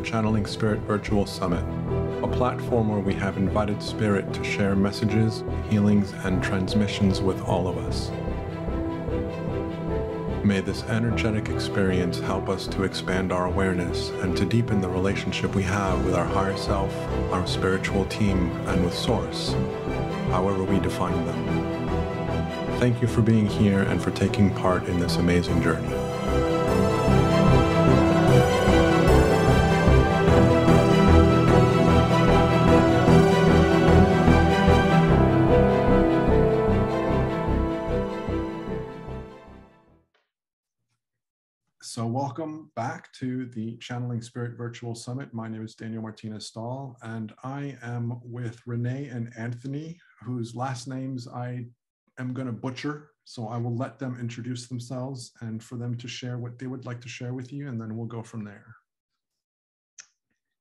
Channeling Spirit Virtual Summit, a platform where we have invited Spirit to share messages, healings, and transmissions with all of us. May this energetic experience help us to expand our awareness and to deepen the relationship we have with our higher self, our spiritual team, and with Source, however we define them. Thank you for being here and for taking part in this amazing journey. So welcome back to the Channeling Spirit Virtual Summit. My name is Daniel Martinez Stahl, and I am with Renee and Anthony, whose last names I am going to butcher. So I will let them introduce themselves and for them to share what they would like to share with you, and then we'll go from there.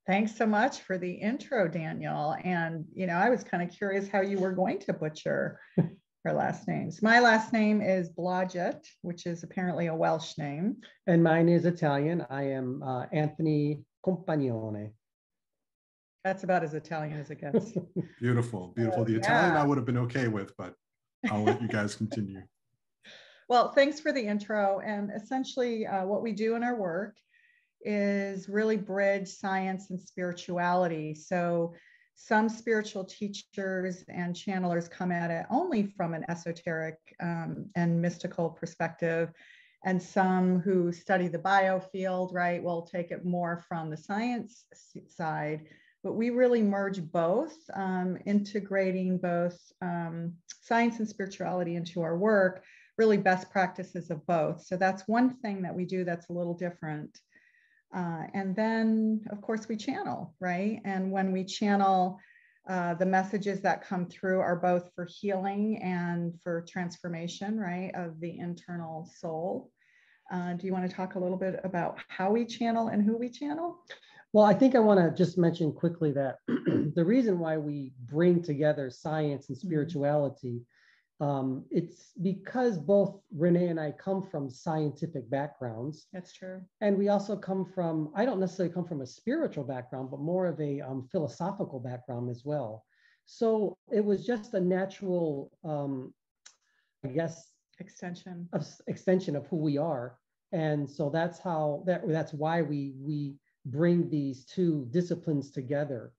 Thanks so much for the intro, Daniel. And, I was kind of curious how you were going to butcher her last names. My last name is Blodgett, which is apparently a Welsh name. And mine is Italian. I am Anthony Compagnone. That's about as Italian as it gets. Beautiful, beautiful. The Italian I would have been okay with, but I'll let you guys continue. Well, thanks for the intro. And essentially what we do in our work is really bridge science and spirituality. So some spiritual teachers and channelers come at it only from an esoteric and mystical perspective. And some who study the biofield, right, will take it more from the science side. But we really merge both, integrating both science and spirituality into our work, really best practices of both. So that's one thing that we do that's a little different. And then, of course, we channel, right? And when we channel, the messages that come through are both for healing and for transformation, right, of the internal soul. Do you want to talk a little bit about how we channel and who we channel? Well, I think I want to just mention quickly that the reason why we bring together science and spirituality, it's because both Renee and I come from scientific backgrounds. That's true. And we also come from, I don't necessarily come from a spiritual background, but more of a philosophical background as well. So it was just a natural, I guess, extension of who we are. And so that's why we bring these two disciplines together.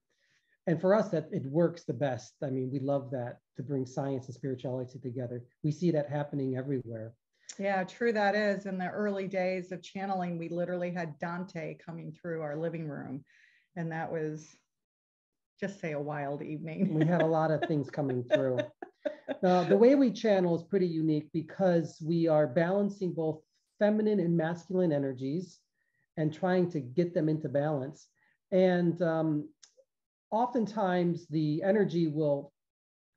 And for us, that it works the best. I mean, we love that, to bring science and spirituality together. We see that happening everywhere. Yeah, true that is. In the early days of channeling, we literally had Dante coming through our living room. And that was, just say, a wild evening. We had a lot of things coming through. The way we channel is pretty unique because we are balancing both feminine and masculine energies and trying to get them into balance. And oftentimes the energy will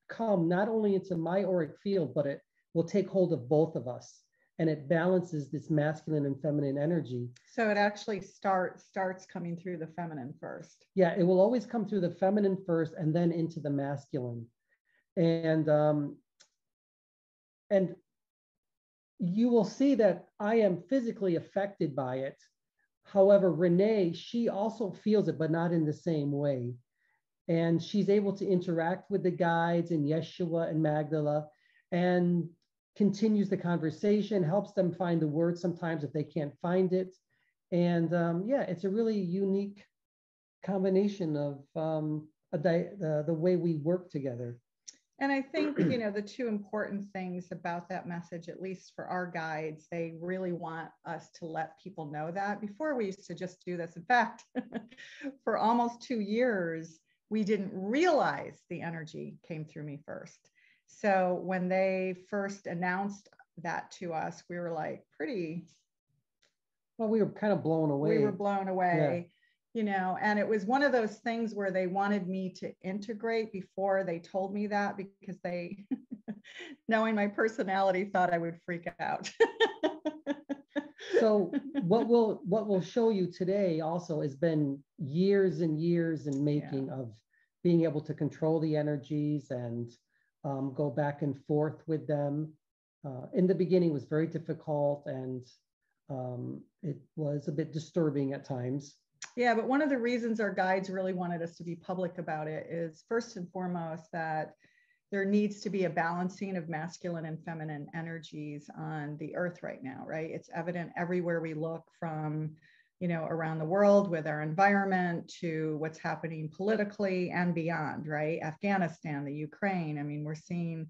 come not only into my auric field, but it will take hold of both of us, and it balances this masculine and feminine energy. So it actually starts coming through the feminine first. Yeah, it will always come through the feminine first and then into the masculine. And you will see that I am physically affected by it. However, Renee, she also feels it, but not in the same way. And she's able to interact with the guides and Yeshua and Magdala and continues the conversation, helps them find the word sometimes if they can't find it. And yeah, it's a really unique combination of the way we work together. And I think, the two important things about that message, at least for our guides, they really want us to let people know that. Before, we used to just do this. In fact, for almost 2 years, we didn't realize the energy came through me first. So when they first announced that to us, we were like well, we were kind of blown away. We were blown away. Yeah. And it was one of those things where they wanted me to integrate before they told me that, because they, knowing my personality, thought I would freak out. So what we'll show you today also has been years and years in making of being able to control the energies and go back and forth with them. In the beginning, it was very difficult, and it was a bit disturbing at times. Yeah, but one of the reasons our guides really wanted us to be public about it is first and foremost that there needs to be a balancing of masculine and feminine energies on the earth right now, right? It's evident everywhere we look, from, around the world with our environment to what's happening politically and beyond, right? Afghanistan, the Ukraine. I mean, we're seeing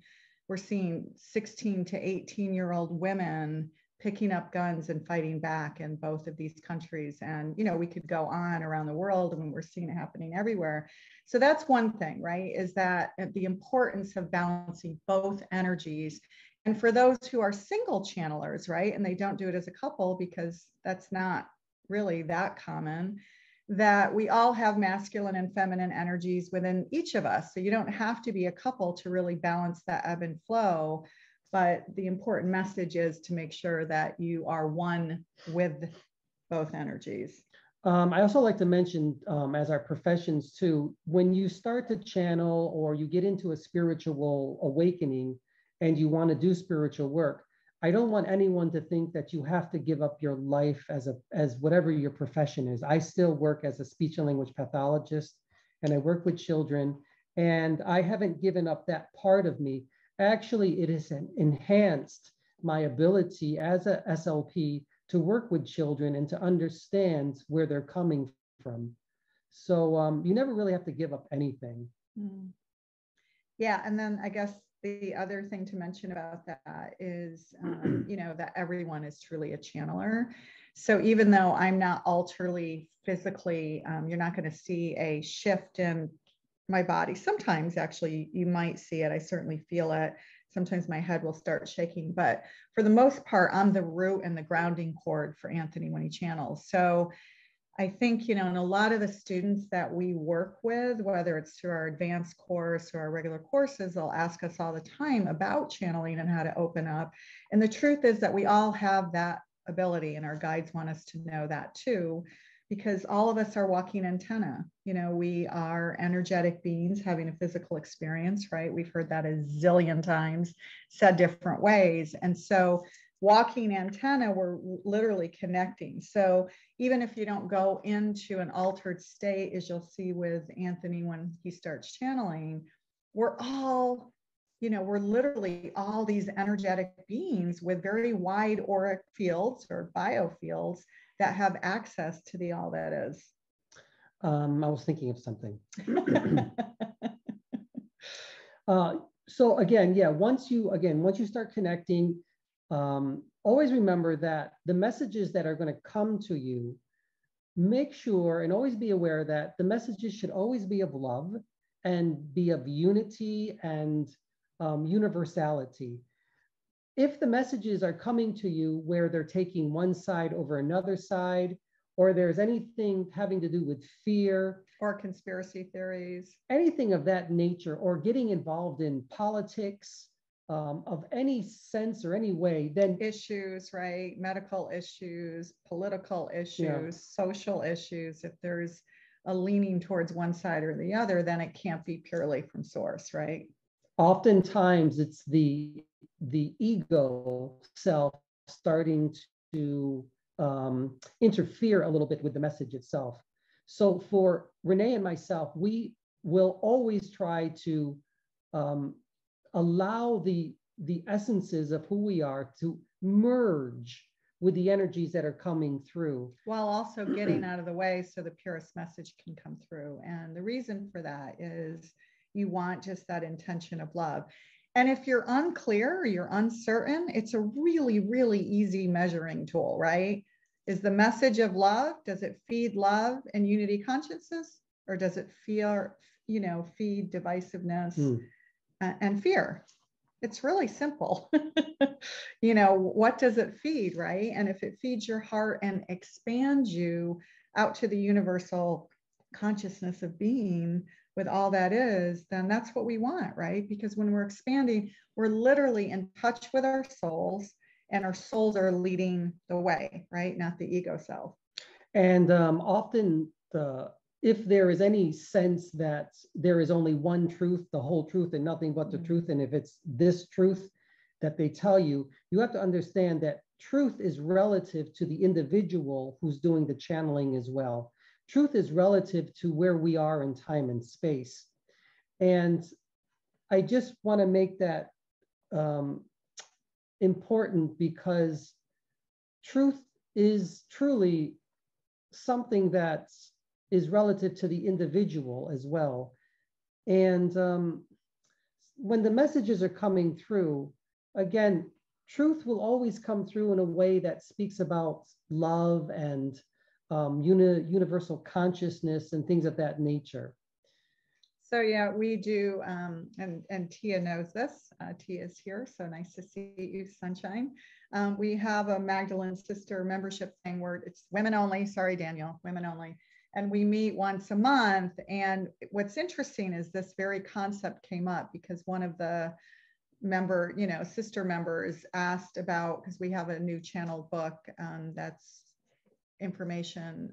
16 to 18-year-old women picking up guns and fighting back in both of these countries. And, we could go on around the world, and we're seeing it happening everywhere. So that's one thing, right? Is that the importance of balancing both energies. And for those who are single channelers, right, and they don't do it as a couple because that's not really that common, that we all have masculine and feminine energies within each of us. So you don't have to be a couple to really balance that ebb and flow. But the important message is to make sure that you are one with both energies. I also like to mention, as our professions too, when you start to channel or you get into a spiritual awakening and you want to do spiritual work, I don't want anyone to think that you have to give up your life as whatever your profession is. I still work as a speech and language pathologist, and I work with children, and I haven't given up that part of me. Actually, it has enhanced my ability as a SLP to work with children and to understand where they're coming from. So you never really have to give up anything. Mm. Yeah, and then I guess the other thing to mention about that is, that everyone is truly a channeler. So even though I'm not alterly physically, you're not going to see a shift in my body. Sometimes actually you might see it. I certainly feel it. Sometimes my head will start shaking, but for the most part, I'm the root and the grounding cord for Anthony when he channels. So I think, and a lot of the students that we work with, whether it's through our advanced course or our regular courses, they'll ask us all the time about channeling and how to open up. And the truth is that we all have that ability, and our guides want us to know that too, because all of us are walking antenna. We are energetic beings having a physical experience, right? We've heard that a zillion times, said different ways. And so walking antenna, we're literally connecting. So even if you don't go into an altered state, as you'll see with Anthony when he starts channeling, we're all, we're literally all these energetic beings with very wide auric fields or biofields that have access to the all that is. I was thinking of something. So again, yeah, once you start connecting, always remember that the messages that are going to come to you, make sure and always be aware that the messages should always be of love and be of unity and universality. If the messages are coming to you where they're taking one side over another side, or there's anything having to do with fear or conspiracy theories, anything of that nature, or getting involved in politics of any sense or any way, then issues, right? Medical issues, political issues, social issues. If there's a leaning towards one side or the other, then it can't be purely from source, right? Oftentimes it's the ego self starting to interfere a little bit with the message itself. So for Renee and myself, we will always try to allow the essences of who we are to merge with the energies that are coming through, while also getting out of the way so the purest message can come through. And the reason for that is you want just that intention of love. And if you're unclear or you're uncertain, it's a really, really easy measuring tool, right? Is the message of love, does it feed love and unity consciousness, or does it feed divisiveness and fear? It's really simple. What does it feed, right? And if it feeds your heart and expands you out to the universal consciousness of being with all that is, then that's what we want, right? Because when we're expanding, we're literally in touch with our souls, and our souls are leading the way, right? Not the ego self. And often if there is any sense that there is only one truth, the whole truth, and nothing but the truth, and if it's this truth that they tell you, you have to understand that truth is relative to the individual who's doing the channeling as well. truth is relative to where we are in time and space. And I just want to make that important, because truth is truly something that is relative to the individual as well. And when the messages are coming through, again, truth will always come through in a way that speaks about love and universal consciousness and things of that nature. So yeah, we do, and Tia knows this. Tia is here, so nice to see you, Sunshine. We have a Magdalene sister membership thing where it's women only. Sorry, Daniel, women only. And we meet once a month. And what's interesting is this very concept came up because one of the sister members asked about, because we have a new channeled book that's information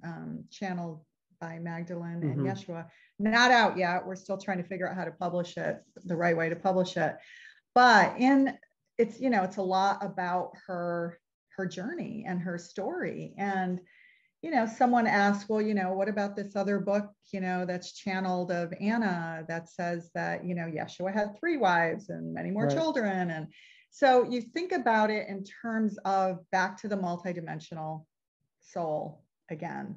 channeled by Magdalene and Yeshua. Not out yet. We're still trying to figure out how to publish it, the right way to publish it. But it's a lot about her journey and her story. And someone asked, well, what about this other book, that's channeled of Anna that says that, Yeshua had 3 wives and many more children. And so you think about it in terms of back to the multidimensional soul again.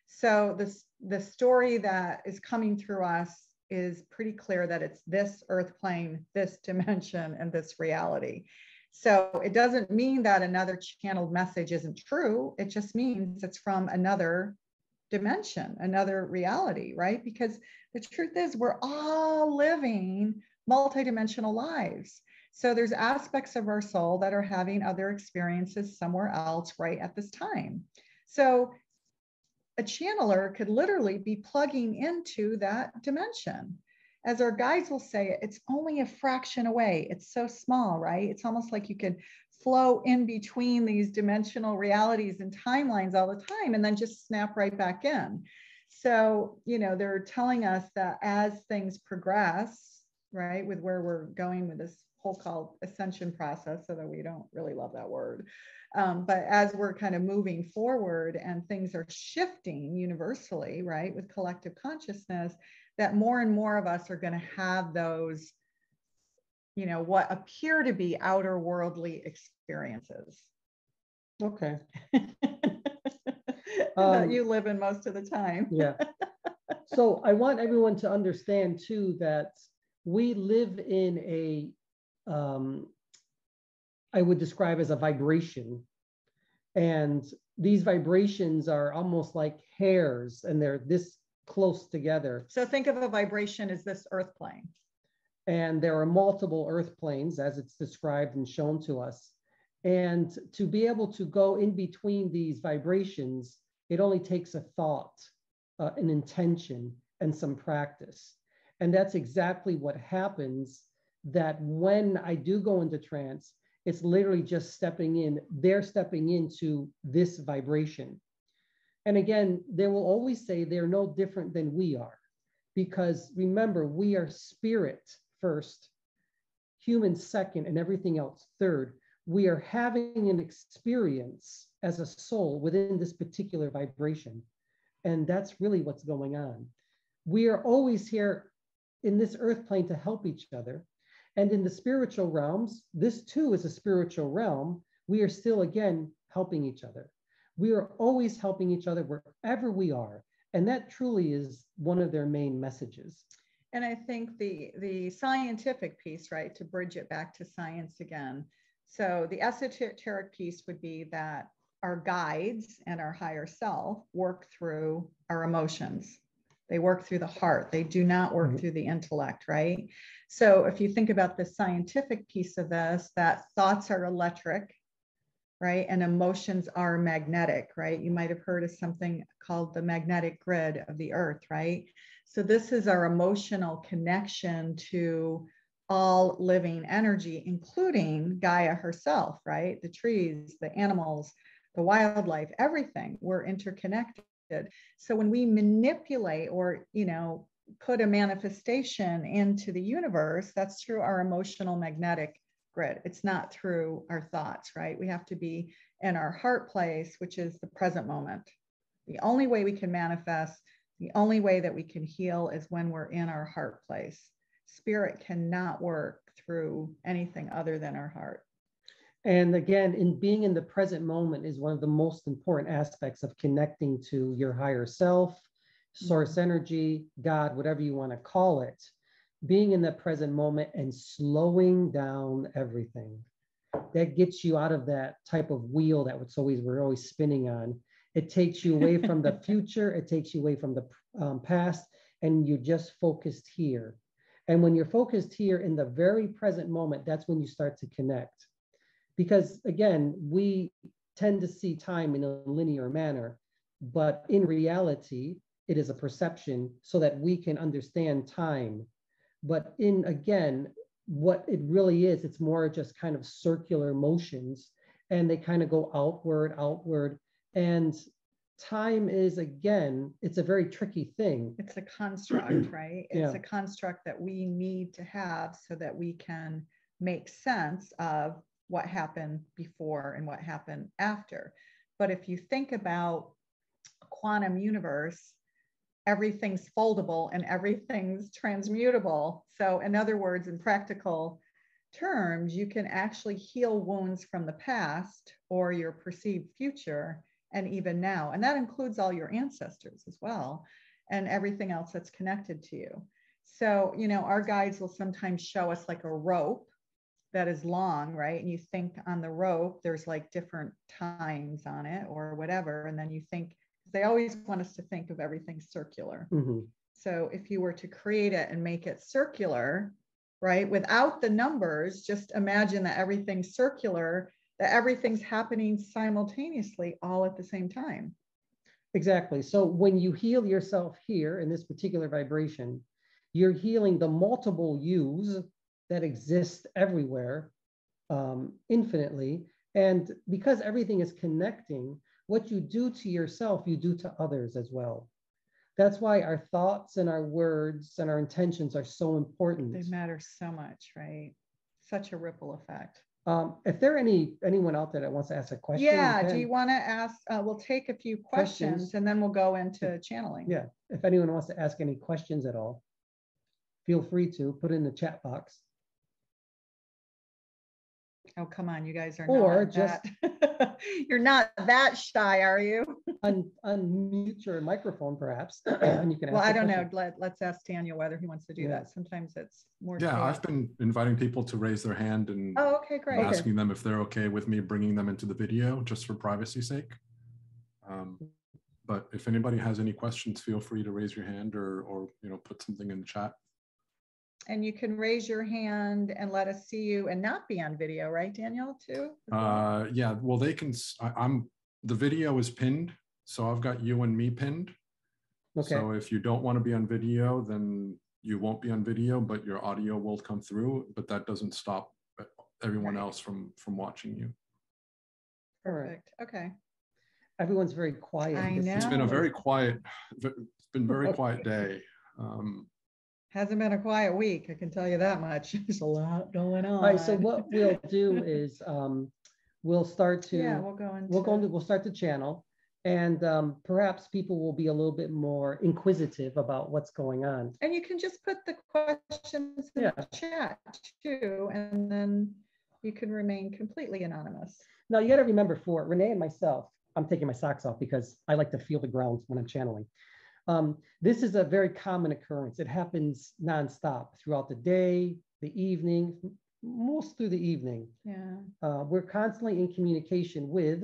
So the story that is coming through us is pretty clear that it's this earth plane, this dimension, and this reality. So it doesn't mean that another channeled message isn't true. It just means it's from another dimension, another reality, right? Because the truth is we're all living multidimensional lives. So there's aspects of our soul that are having other experiences somewhere else right at this time. So a channeler could literally be plugging into that dimension. As our guides will say, it's only a fraction away. It's so small, right? It's almost like you can flow in between these dimensional realities and timelines all the time and then just snap right back in. So, they're telling us that as things progress, right, with where we're going with this whole called ascension process, although we don't really love that word. But as we're kind of moving forward and things are shifting universally, right, with collective consciousness, that more and more of us are going to have those, what appear to be outer worldly experiences. Okay. That you live in most of the time. Yeah. So I want everyone to understand too that we live in a I would describe as a vibration. And these vibrations are almost like hairs, and they're this close together. So think of a vibration as this earth plane. And there are multiple earth planes as it's described and shown to us. And to be able to go in between these vibrations, it only takes a thought, an intention, and some practice. And that's exactly what happens, that when I do go into trance, it's literally just stepping in. They're stepping into this vibration. And again, they will always say they're no different than we are. Because remember, we are spirit first, human second, and everything else third. We are having an experience as a soul within this particular vibration. And that's really what's going on. We are always here in this earth plane to help each other. And in the spiritual realms, this too is a spiritual realm. We are still, again, helping each other. We are always helping each other wherever we are. And that truly is one of their main messages. And I think the scientific piece, right, to bridge it back to science again. So the esoteric piece would be that our guides and our higher self work through our emotions. They work through the heart. They do not work through the intellect, right? So if you think about the scientific piece of this, that thoughts are electric, right? And emotions are magnetic, right? You might have heard of something called the magnetic grid of the earth, right? So this is our emotional connection to all living energy, including Gaia herself, right? The trees, the animals, the wildlife, everything, we're interconnected. So when we manipulate or, put a manifestation into the universe, that's through our emotional magnetic grid. It's not through our thoughts, right? We have to be in our heart place, which is the present moment, The only way we can manifest, the only way that we can heal is when we're in our heart place. Spirit cannot work through anything other than our heart. And again, in being in the present moment is one of the most important aspects of connecting to your higher self, source energy, God, whatever you want to call it. Being in the present moment and slowing down everything. That gets you out of that type of wheel that we're always spinning on. It takes you away from the future. It takes you away from the past, and you're just focused here. And when you're focused here in the very present moment, that's when you start to connect. Because again, we tend to see time in a linear manner, but in reality, it is a perception so that we can understand time. But again, what it really is, it's more just kind of circular motions, and they kind of go outward. And time is, again, it's a very tricky thing. It's a construct, right? It's Yeah. a construct that we need to have so that we can make sense of what happened before and what happened after. But if you think about a quantum universe, everything's foldable and everything's transmutable. So in other words, in practical terms, you can actually heal wounds from the past or your perceived future and even now. And that includes all your ancestors as well and everything else that's connected to you. So, you know, our guides will sometimes show us like a rope that is long, right? And you think on the rope, there's like different times on it or whatever. And then you think, they always want us to think of everything circular. Mm-hmm. So if you were to create it and make it circular, right, without the numbers, just imagine that everything's circular, that everything's happening simultaneously all at the same time. Exactly. So when you heal yourself here in this particular vibration, you're healing the multiple yous that exist everywhere, infinitely. And because everything is connecting, what you do to yourself, you do to others as well. That's why our thoughts and our words and our intentions are so important. They matter so much, right? Such a ripple effect. If there anyone out there that wants to ask a question, yeah, do you want to ask? We'll take a few questions and then we'll go into channeling. Yeah, if anyone wants to ask any questions at all, feel free to put it in the chat box. Oh, come on, you guys are or not just that. You're not that shy, are you? Unmute your microphone, perhaps, and you can. Well, I don't know. Let's ask Daniel whether he wants to do that. Sometimes it's more. Yeah, I've been inviting people to raise their hand and okay, great. asking them if they're okay with me bringing them into the video, just for privacy's sake. But if anybody has any questions, feel free to raise your hand or put something in the chat. And you can raise your hand and let us see you and not be on video, right, Daniel, too? Yeah, well, they can, the video is pinned, so I've got you and me pinned. Okay. So if you don't want to be on video, then you won't be on video, but your audio will come through, but that doesn't stop everyone else from watching you. Perfect, okay. Everyone's very quiet. I know. It's been a very quiet, quiet day. Hasn't been a quiet week, I can tell you that much. There's a lot going on. All right, so what we'll do is we'll start to we'll start to channel, and perhaps people will be a little bit more inquisitive about what's going on. And you can just put the questions in the chat too, and then you can remain completely anonymous. Now you got to remember, for Renee and myself, I'm taking my socks off because I like to feel the ground when I'm channeling. This is a very common occurrence. It happens nonstop throughout the day, the evening, most through the evening. Yeah. We're constantly in communication with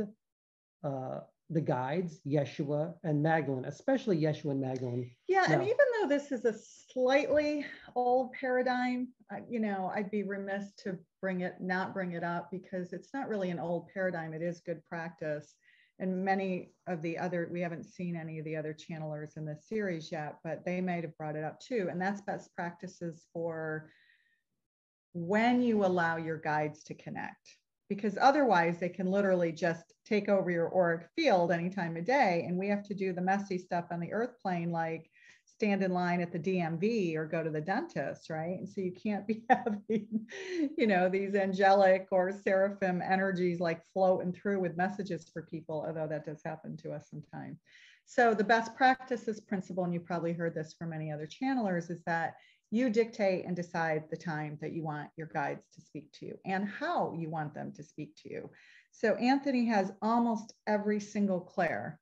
the guides, Yeshua and Magdalene, especially Yeshua and Magdalene. Yeah, and even though this is a slightly old paradigm, I'd be remiss to not bring it up because it's not really an old paradigm. It is good practice. And many of the other, we haven't seen any of the other channelers in this series yet, but they might have brought it up too. And that's best practices for when you allow your guides to connect, because otherwise they can literally just take over your auric field any time of day. And we have to do the messy stuff on the earth plane, like stand in line at the DMV or go to the dentist, right? And so you can't be having, these angelic or seraphim energies like floating through with messages for people, although that does happen to us sometimes. So the best practices principle, and you probably heard this from many other channelers, is that you dictate and decide the time that you want your guides to speak to you and how you want them to speak to you. So Anthony has almost every single clair.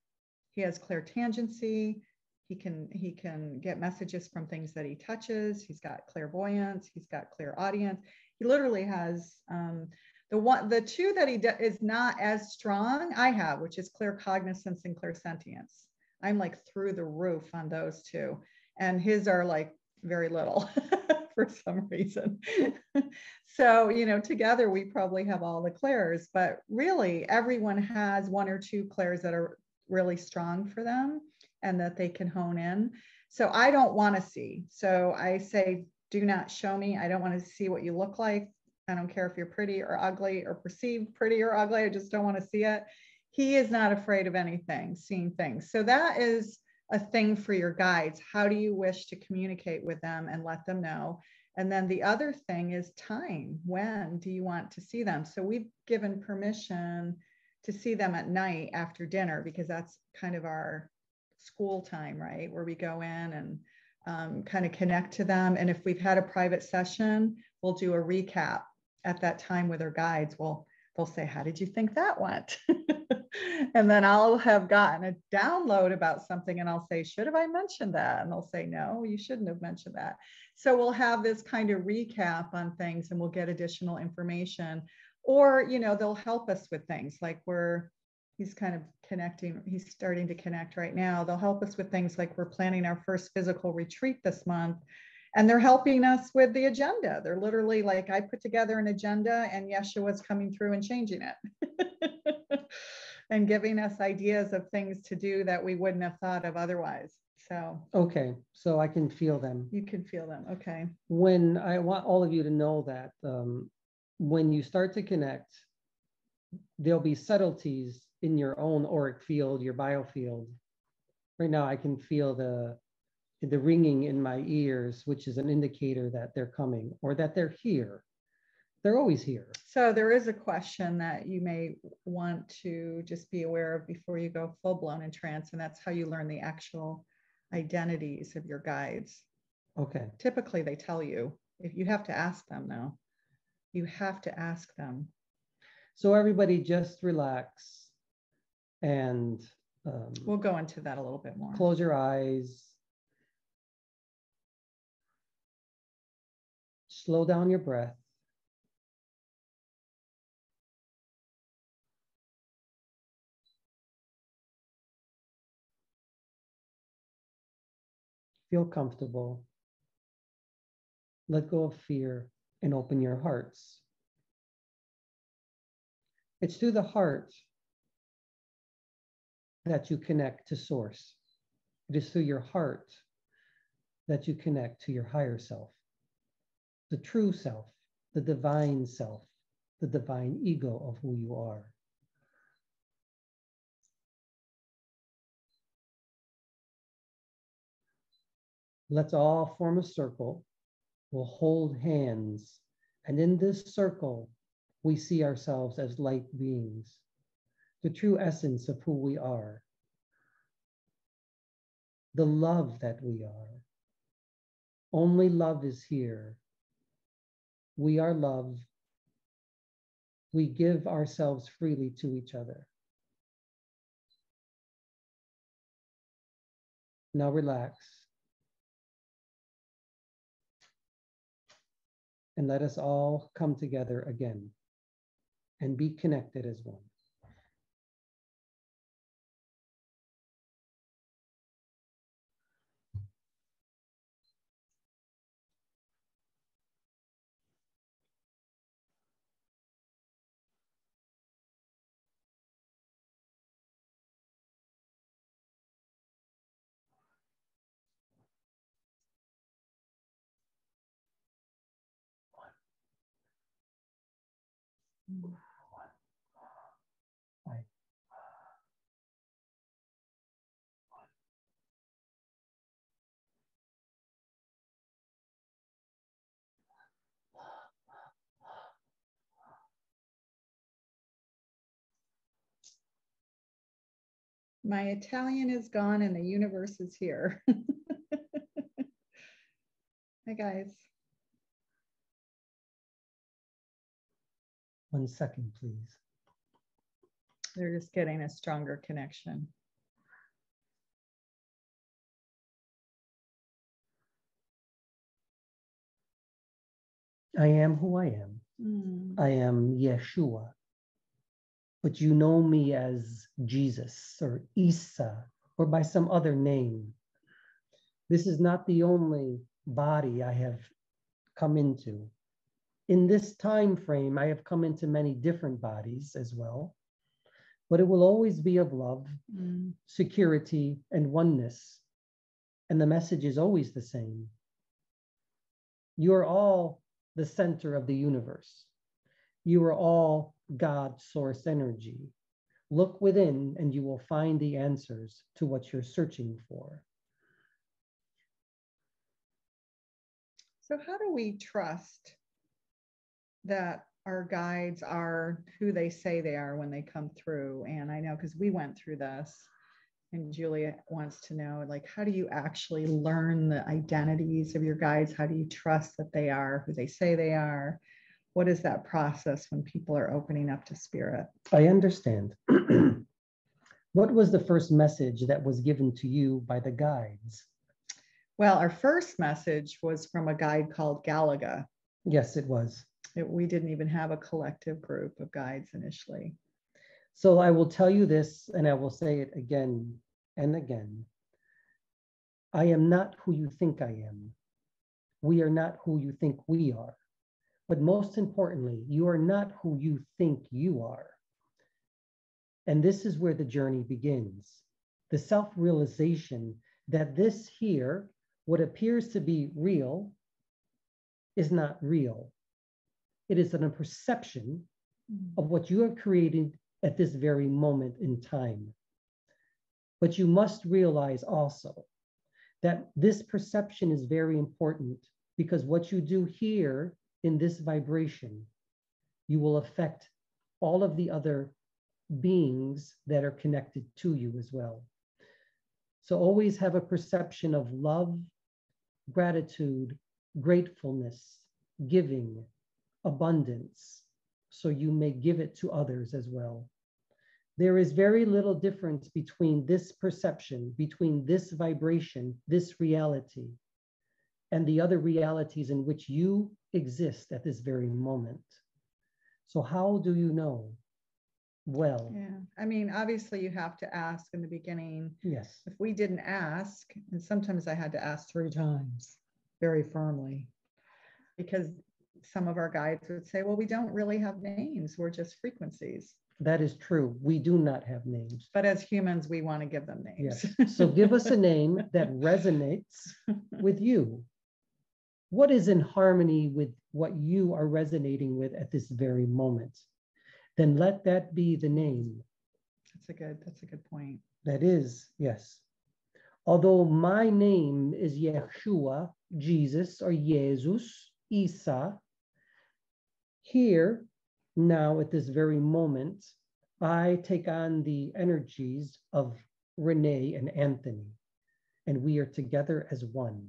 He has clairtangency. He can get messages from things that he touches. He's got clairvoyance. He's got clairaudience. He literally has the two that he is not as strong. I have, which is claircognizance and clairsentience. I'm like through the roof on those two, and his are like very little for some reason. So, you know, together we probably have all the clairs, but really everyone has one or two clairs that are really strong for them and that they can hone in. So I don't want to see. So I say, do not show me. I don't want to see what you look like. I don't care if you're pretty or ugly or perceived pretty or ugly. I just don't want to see it. He is not afraid of anything, seeing things. So that is a thing for your guides. How do you wish to communicate with them and let them know? And then the other thing is time. When do you want to see them? So we've given permission to see them at night after dinner, because that's kind of our school time, right? Where we go in and kind of connect to them. And if we've had a private session, we'll do a recap at that time with our guides. They'll say, how did you think that went? And then I'll have gotten a download about something and I'll say, should have I mentioned that? And they'll say, no, you shouldn't have mentioned that. So we'll have this kind of recap on things and we'll get additional information. Or, you know, they'll help us with things like he's kind of connecting, he's starting to connect right now. They'll help us with things like we're planning our first physical retreat this month. And they're helping us with the agenda. They're literally like, I put together an agenda and Yeshua's coming through and changing it and giving us ideas of things to do that we wouldn't have thought of otherwise. So. Okay, so I can feel them. You can feel them, okay. When I want all of you to know that when you start to connect, there'll be subtleties in your own auric field, your biofield. Right now I can feel the ringing in my ears, which is an indicator that they're coming or that they're here. They're always here. So there is a question that you may want to just be aware of before you go full blown in trance, and that's how you learn the actual identities of your guides. Okay. Typically they tell you. If you have to ask them now. You have to ask them. So everybody just relax and we'll go into that a little bit more. Close your eyes. Slow down your breath. Feel comfortable. Let go of fear and open your hearts. It's through the heart that you connect to source. It is through your heart that you connect to your higher self, the true self, the divine self, the divine ego of who you are. Let's all form a circle. We'll hold hands. And in this circle, we see ourselves as light beings, the true essence of who we are, the love that we are. Only love is here. We are love. We give ourselves freely to each other. Now relax. And let us all come together again and be connected as one. My Italian is gone and the universe is here. Hi, guys. 1 second, please. They're just getting a stronger connection. I am who I am. I am Yeshua. But you know me as Jesus or Isa or by some other name. This is not the only body I have come into. In this time frame, I have come into many different bodies as well, but it will always be of love, security, and oneness. And the message is always the same. You are all the center of the universe. You are all God's source energy. Look within and you will find the answers to what you're searching for. So how do we trust that our guides are who they say they are when they come through? And I know because we went through this, and Julia wants to know, like, how do you actually learn the identities of your guides? How do you trust that they are who they say they are? What is that process when people are opening up to spirit? I understand. What was the first message that was given to you by the guides? Well, our first message was from a guide called Galaga. Yes, it was. We didn't even have a collective group of guides initially. So I will tell you this, and I will say it again and again. I am not who you think I am. We are not who you think we are. But most importantly, you are not who you think you are. And this is where the journey begins. The self-realization that this here, what appears to be real, is not real. It is a perception of what you have created at this very moment in time. But you must realize also that this perception is very important, because what you do here in this vibration, you will affect all of the other beings that are connected to you as well. So always have a perception of love, gratitude, gratefulness, giving, abundance, so you may give it to others as well. There is very little difference between this perception, between this vibration, this reality, and the other realities in which you exist at this very moment. So how do you know? Well, yeah, I mean, obviously you have to ask in the beginning. Yes. If we didn't ask, and sometimes I had to ask 3 times very firmly, because some of our guides would say, well, we don't really have names, we're just frequencies. That is true. We do not have names. But as humans, we want to give them names. Yes. So give us a name that resonates with you. What is in harmony with what you are resonating with at this very moment? Then let that be the name. That's a good point. That is, yes. Although my name is Yeshua, Jesus, or Jesus, Isa, here, now at this very moment, I take on the energies of Renee and Anthony, and we are together as one.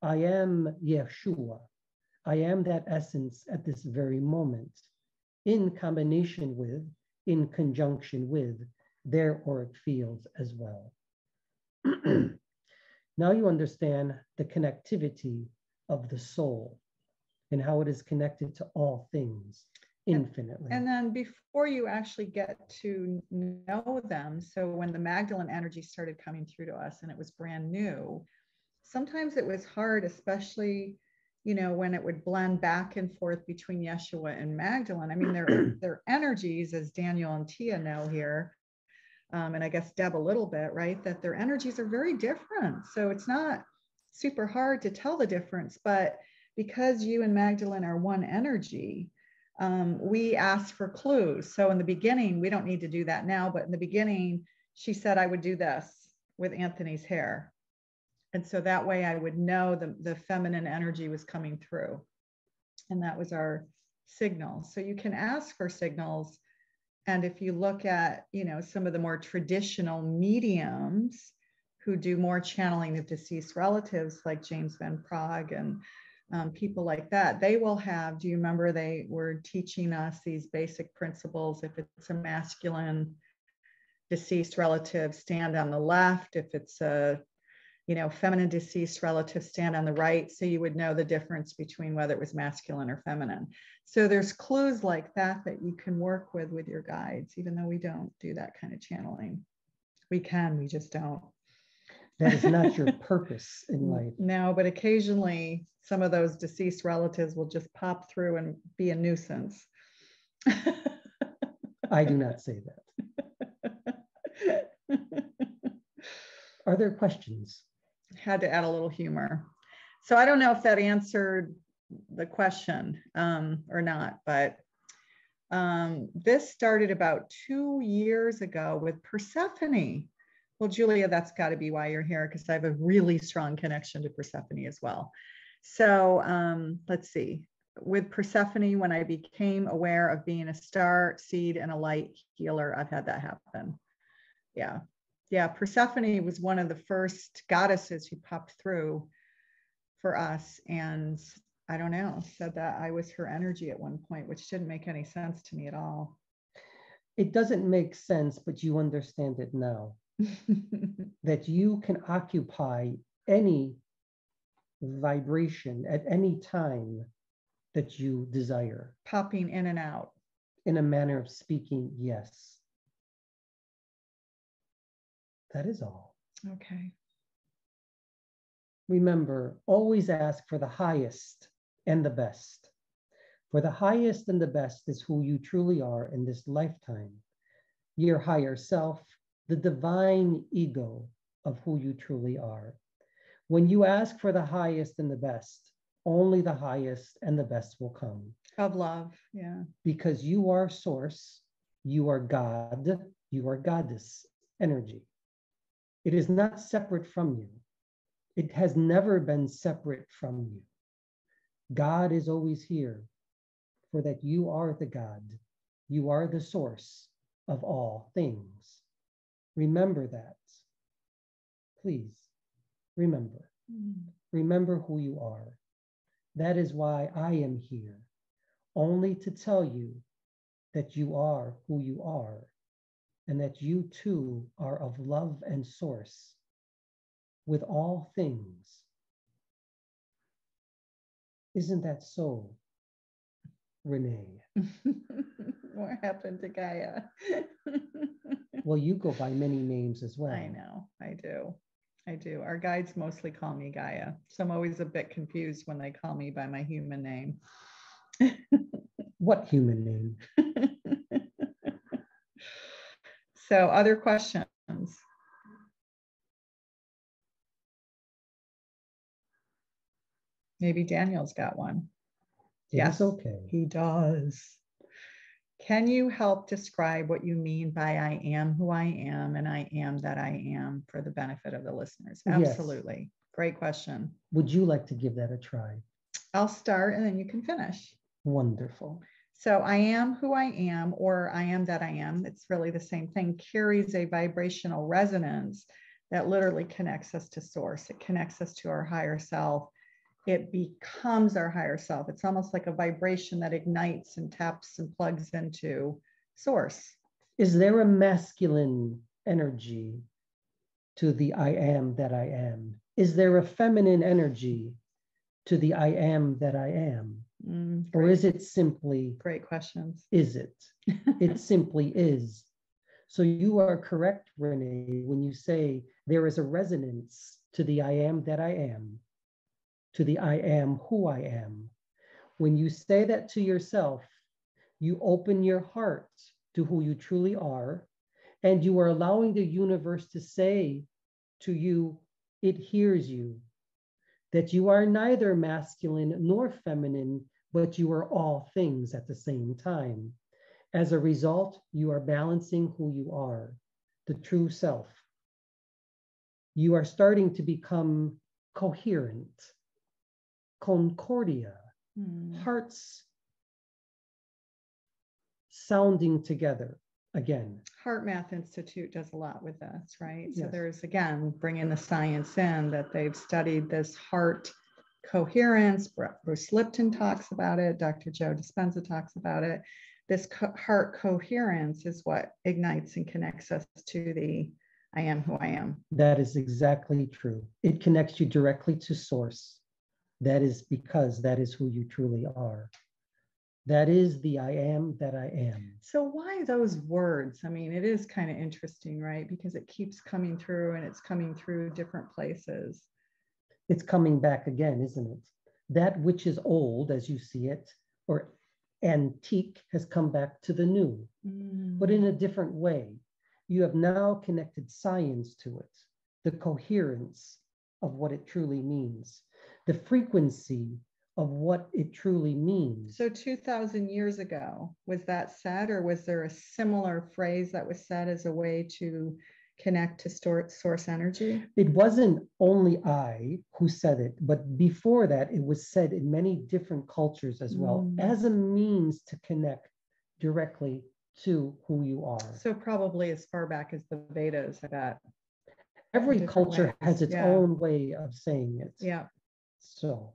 I am Yeshua. I am that essence at this very moment, in combination with, in conjunction with their auric fields as well. Now you understand the connectivity of the soul and how it is connected to all things infinitely. And then before you actually get to know them, so when the Magdalene energy started coming through to us and it was brand new, sometimes it was hard, especially, you know, when it would blend back and forth between Yeshua and Magdalene. I mean, their energies, as Daniel and Tia know here, and I guess Deb a little bit, right, that their energies are very different. So it's not super hard to tell the difference, but because you and Magdalene are one energy, we asked for clues. So in the beginning, we don't need to do that now, but in the beginning, she said I would do this with Anthony's hair. And so that way I would know the feminine energy was coming through. And that was our signal. So you can ask for signals And if you look at, some of the more traditional mediums who do more channeling of deceased relatives, like James Van Praagh and people like that, they will have, do you remember they were teaching us these basic principles? If it's a masculine deceased relative, stand on the left. If it's a feminine deceased relative, stand on the right. So you would know the difference between whether it was masculine or feminine. So there's clues like that you can work with your guides, even though we don't do that kind of channeling. We can, we just don't. That is not your purpose in life. No, but occasionally some of those deceased relatives will just pop through and be a nuisance. I do not say that. Are there questions? Had to add a little humor. So I don't know if that answered the question or not, but this started about 2 years ago with Persephone. Well, Julia, that's got to be why you're here, because I have a really strong connection to Persephone as well. So let's see. With Persephone, when I became aware of being a star, seed, and a light healer, I've had that happen. Yeah, Persephone was one of the first goddesses who popped through for us. And I don't know, said that I was her energy at one point, which didn't make any sense to me at all. It doesn't make sense, but you understand it now. That you can occupy any vibration at any time that you desire. Popping in and out. In a manner of speaking, yes. That is all. Okay. Remember, always ask for the highest and the best. For the highest and the best is who you truly are in this lifetime. Your higher self, the divine ego of who you truly are. When you ask for the highest and the best, only the highest and the best will come. Of love, yeah. Because you are source, you are God, you are goddess energy. It is not separate from you. It has never been separate from you. God is always here, for that you are the God. You are the source of all things. Remember that. Please, remember. Remember who you are. That is why I am here, only to tell you that you are who you are, and that you too are of love and source with all things. Isn't that so, Renee? What happened to Gaia? Well, you go by many names as well. I know, I do. Our guides mostly call me Gaia. So I'm always a bit confused when they call me by my human name. What human name? So other questions? Maybe Daniel's got one. Yes, okay. He does. Can you help describe what you mean by I am who I am and I am that I am for the benefit of the listeners? Absolutely. Yes. Great question. Would you like to give that a try? I'll start and then you can finish. Wonderful. So I am who I am, or I am that I am, it's really the same thing, carries a vibrational resonance that literally connects us to source. It connects us to our higher self. It becomes our higher self. It's almost like a vibration that ignites and taps and plugs into source. Is there a masculine energy to the I am that I am? Is there a feminine energy to the I am that I am? Or is it simply... Great questions. Is it? It simply is. So you are correct, Renee, when you say there is a resonance to the I am that I am, to the I am who I am. When you say that to yourself, you open your heart to who you truly are, and you are allowing the universe to say to you, it hears you, that you are neither masculine nor feminine, but you are all things at the same time. As a result, you are balancing who you are, the true self. You are starting to become coherent, concordia, hearts sounding together. again. Heart Math Institute does a lot with this, right? So Yes. there's, again, bringing the science in that they've studied this heart coherence. Bruce Lipton talks about it. Dr. Joe Dispenza talks about it. This heart coherence is what ignites and connects us to the I am who I am. That is exactly true. It connects you directly to source. That is because that is who you truly are. That is the I am that I am. So why those words? I mean, it is kind of interesting, right? Because it keeps coming through and it's coming through different places. It's coming back again, isn't it? That which is old, as you see it, or antique, has come back to the new, but in a different way. You have now connected science to it, the coherence of what it truly means, the frequency of what it truly means. So 2,000 years ago, was that said, or was there a similar phrase that was said as a way to connect to source energy? It wasn't only I who said it, but before that, it was said in many different cultures as well, as a means to connect directly to who you are. So probably as far back as the Vedas, I bet. Every culture ways. has its own way of saying it. Yeah. So,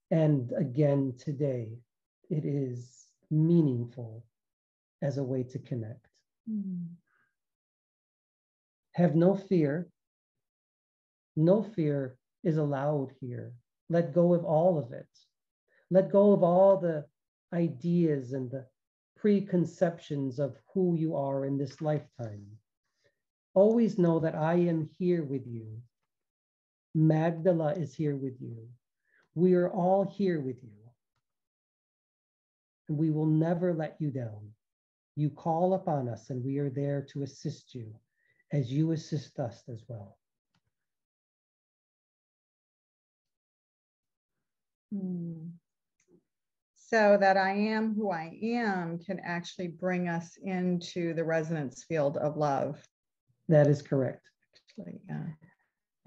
and again, today, it is meaningful as a way to connect. Have no fear. No fear is allowed here. Let go of all of it. Let go of all the ideas and the preconceptions of who you are in this lifetime. Always know that I am here with you. Magdala is here with you. We are all here with you. And we will never let you down. You call upon us and we are there to assist you as you assist us as well. So that I am who I am can actually bring us into the resonance field of love. That is correct. Actually, yeah.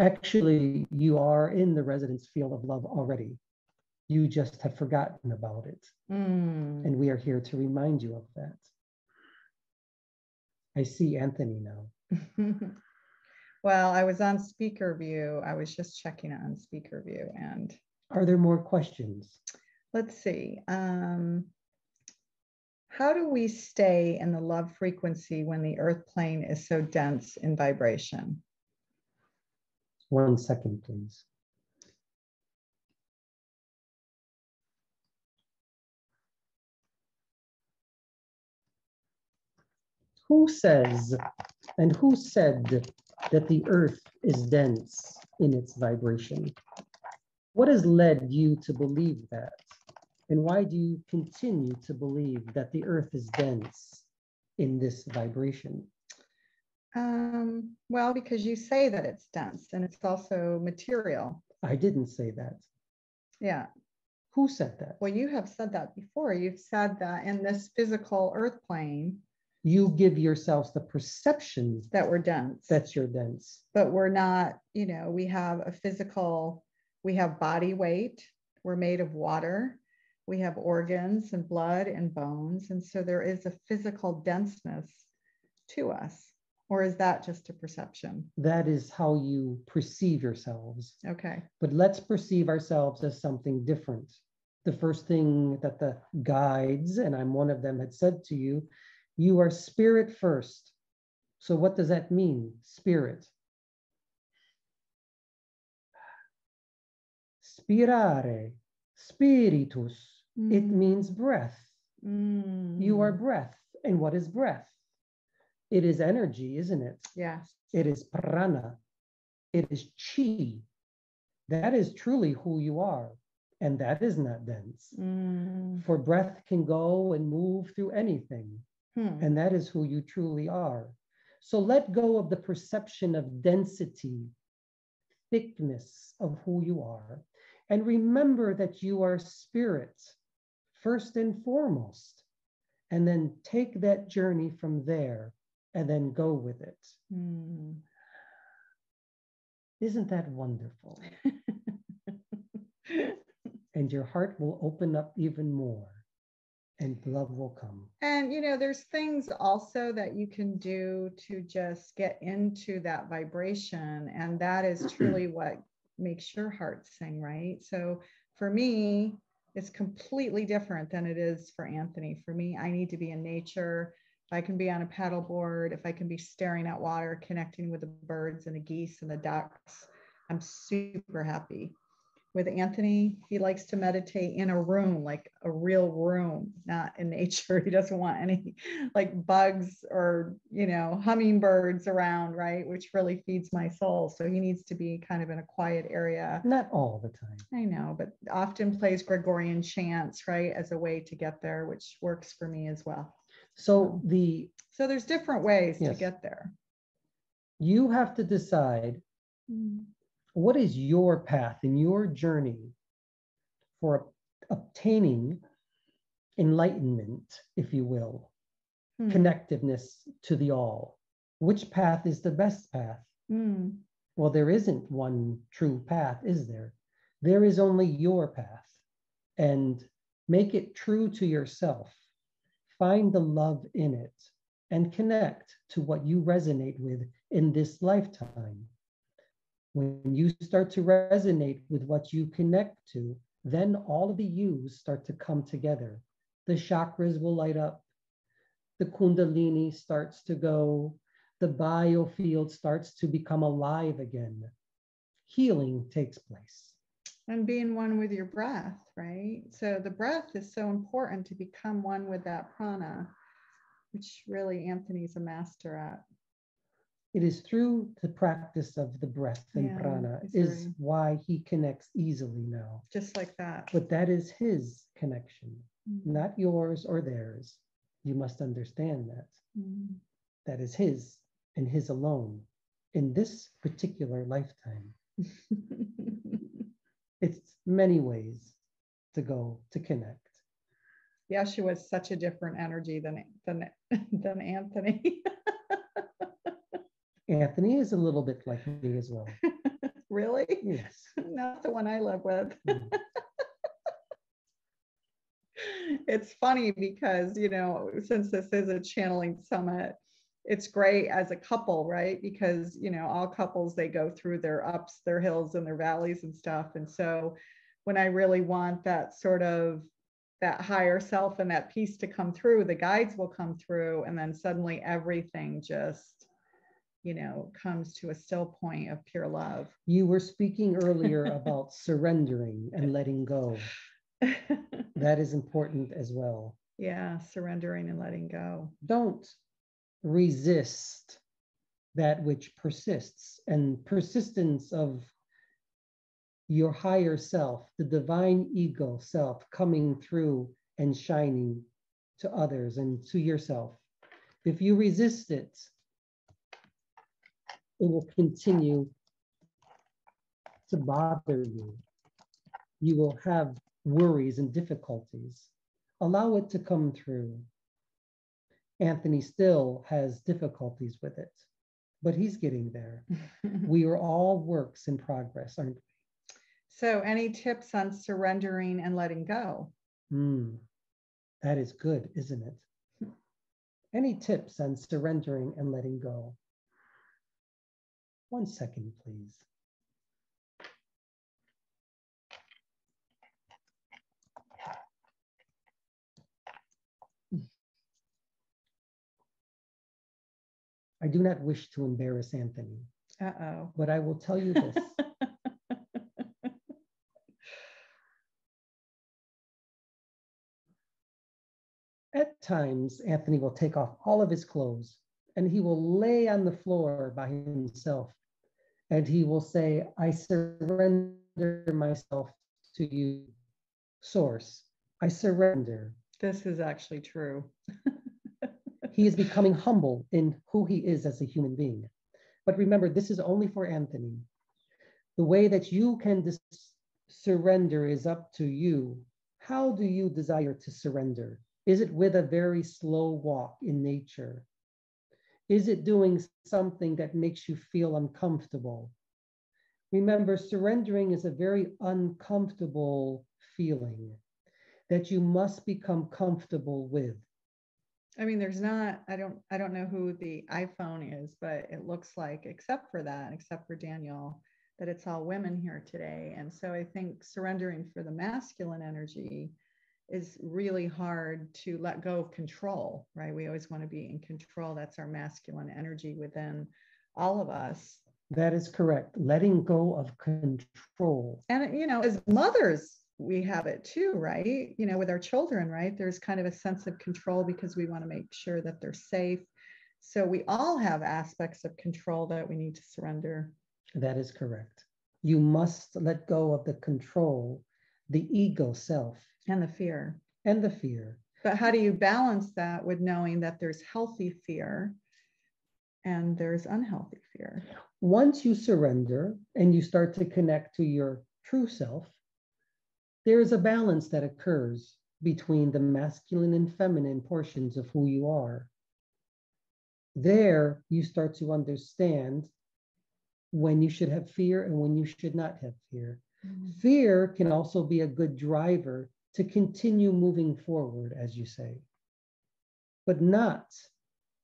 Actually, you are in the resonance field of love already. You just have forgotten about it. And we are here to remind you of that. I see Anthony now. Well, I was on speaker view. I was just checking on speaker view. And are there more questions? Let's see. How do we stay in the love frequency when the earth plane is so dense in vibration? 1 second, please. Who says and who said that the earth is dense in its vibration? What has led you to believe that? And why do you continue to believe that the earth is dense in this vibration? Well, because you say that it's dense and it's also material. I didn't say that. Yeah. Who said that? Well, you have said that before. You've said that in this physical earth plane, you give yourselves the perception that we're dense. That you're dense. But we're not, you know, we have a physical, we have body weight. We're made of water. We have organs and blood and bones. And so there is a physical denseness to us. Or is that just a perception? That is how you perceive yourselves. Okay. But let's perceive ourselves as something different. The first thing that the guides, and I'm one of them, had said to you, you are spirit first. So what does that mean, spirit? Spirare, spiritus. It means breath. You are breath. And what is breath? It is energy, isn't it? Yes. It is prana. It is chi. That is truly who you are. And that is not dense. For breath can go and move through anything. And that is who you truly are. So let go of the perception of density, thickness of who you are. And remember that you are spirit, first and foremost. And then take that journey from there and then go with it. Isn't that wonderful? And your heart will open up even more. and love will come. And, there's things also that you can do to just get into that vibration. And that is truly what makes your heart sing, right? So for me, it's completely different than it is for Anthony. For me, I need to be in nature. If I can be on a paddleboard, if I can be staring at water, connecting with the birds and the geese and the ducks, I'm super happy. With Anthony, he likes to meditate in a room, like a real room, not in nature. He doesn't want any like bugs or, hummingbirds around, right? Which really feeds my soul. So he needs to be kind of in a quiet area. Not all the time. I know, but often plays Gregorian chants, right? As a way to get there, which works for me as well. So there's different ways to get there. You have to decide what is your path in your journey for obtaining enlightenment, if you will, connectiveness to the all. Which path is the best path? Well, there isn't one true path, is there? There is only your path. And make it true to yourself. Find the love in it and connect to what you resonate with in this lifetime. When you start to resonate with what you connect to, then all of the yous start to come together. The chakras will light up. The kundalini starts to go. The biofield starts to become alive again. Healing takes place. And being one with your breath, right? So the breath is so important to become one with that prana, which really Anthony's a master at. It is through the practice of the breath and prana is why he connects easily now. Just like that. But that is his connection, not yours or theirs. You must understand that. That is his and his alone in this particular lifetime. It's many ways to go to connect. Yeshua is such a different energy than Anthony. Anthony is a little bit like me as well. Really? Yes. Not the one I live with. It's funny because, since this is a channeling summit, it's great as a couple, right? Because, all couples, they go through their ups, their hills, and their valleys and stuff. And so when I really want that sort of that higher self and that peace to come through, the guides will come through, and then suddenly everything just, comes to a still point of pure love. You were speaking earlier about surrendering and letting go. That is important as well. Yeah, surrendering and letting go. Don't resist that which persists, and persistence of your higher self, the divine ego self coming through and shining to others and to yourself. If you resist it, it will continue to bother you. You will have worries and difficulties. Allow it to come through. Anthony still has difficulties with it, but he's getting there. We are all works in progress, aren't we? So any tips on surrendering and letting go? That is good, isn't it? Any tips on surrendering and letting go? 1 second, please. I do not wish to embarrass Anthony. But I will tell you this. At times, Anthony will take off all of his clothes and he will lay on the floor by himself. And he will say, I surrender myself to you, Source. I surrender. This is actually true. He is becoming humble in who he is as a human being. But remember, this is only for Anthony. The way that you can surrender is up to you. How do you desire to surrender? Is it with a very slow walk in nature? Is it doing something that makes you feel uncomfortable? Remember, surrendering is a very uncomfortable feeling that you must become comfortable with. I mean, there's not, I don't know who the iPhone is, but it looks like, except for Daniel, that it's all women here today. And so I think surrendering for the masculine energy is really hard to let go of control, right? We always want to be in control. That's our masculine energy within all of us. That is correct. Letting go of control. And, you know, as mothers, we have it too, right? You know, with our children, right? There's kind of a sense of control because we want to make sure that they're safe. So we all have aspects of control that we need to surrender. That is correct. You must let go of the control, the ego self. And the fear. And the fear. But how do you balance that with knowing that there's healthy fear and there's unhealthy fear? Once you surrender and you start to connect to your true self, there is a balance that occurs between the masculine and feminine portions of who you are. There, you start to understand when you should have fear and when you should not have fear. Fear can also be a good driver to continue moving forward, as you say, but not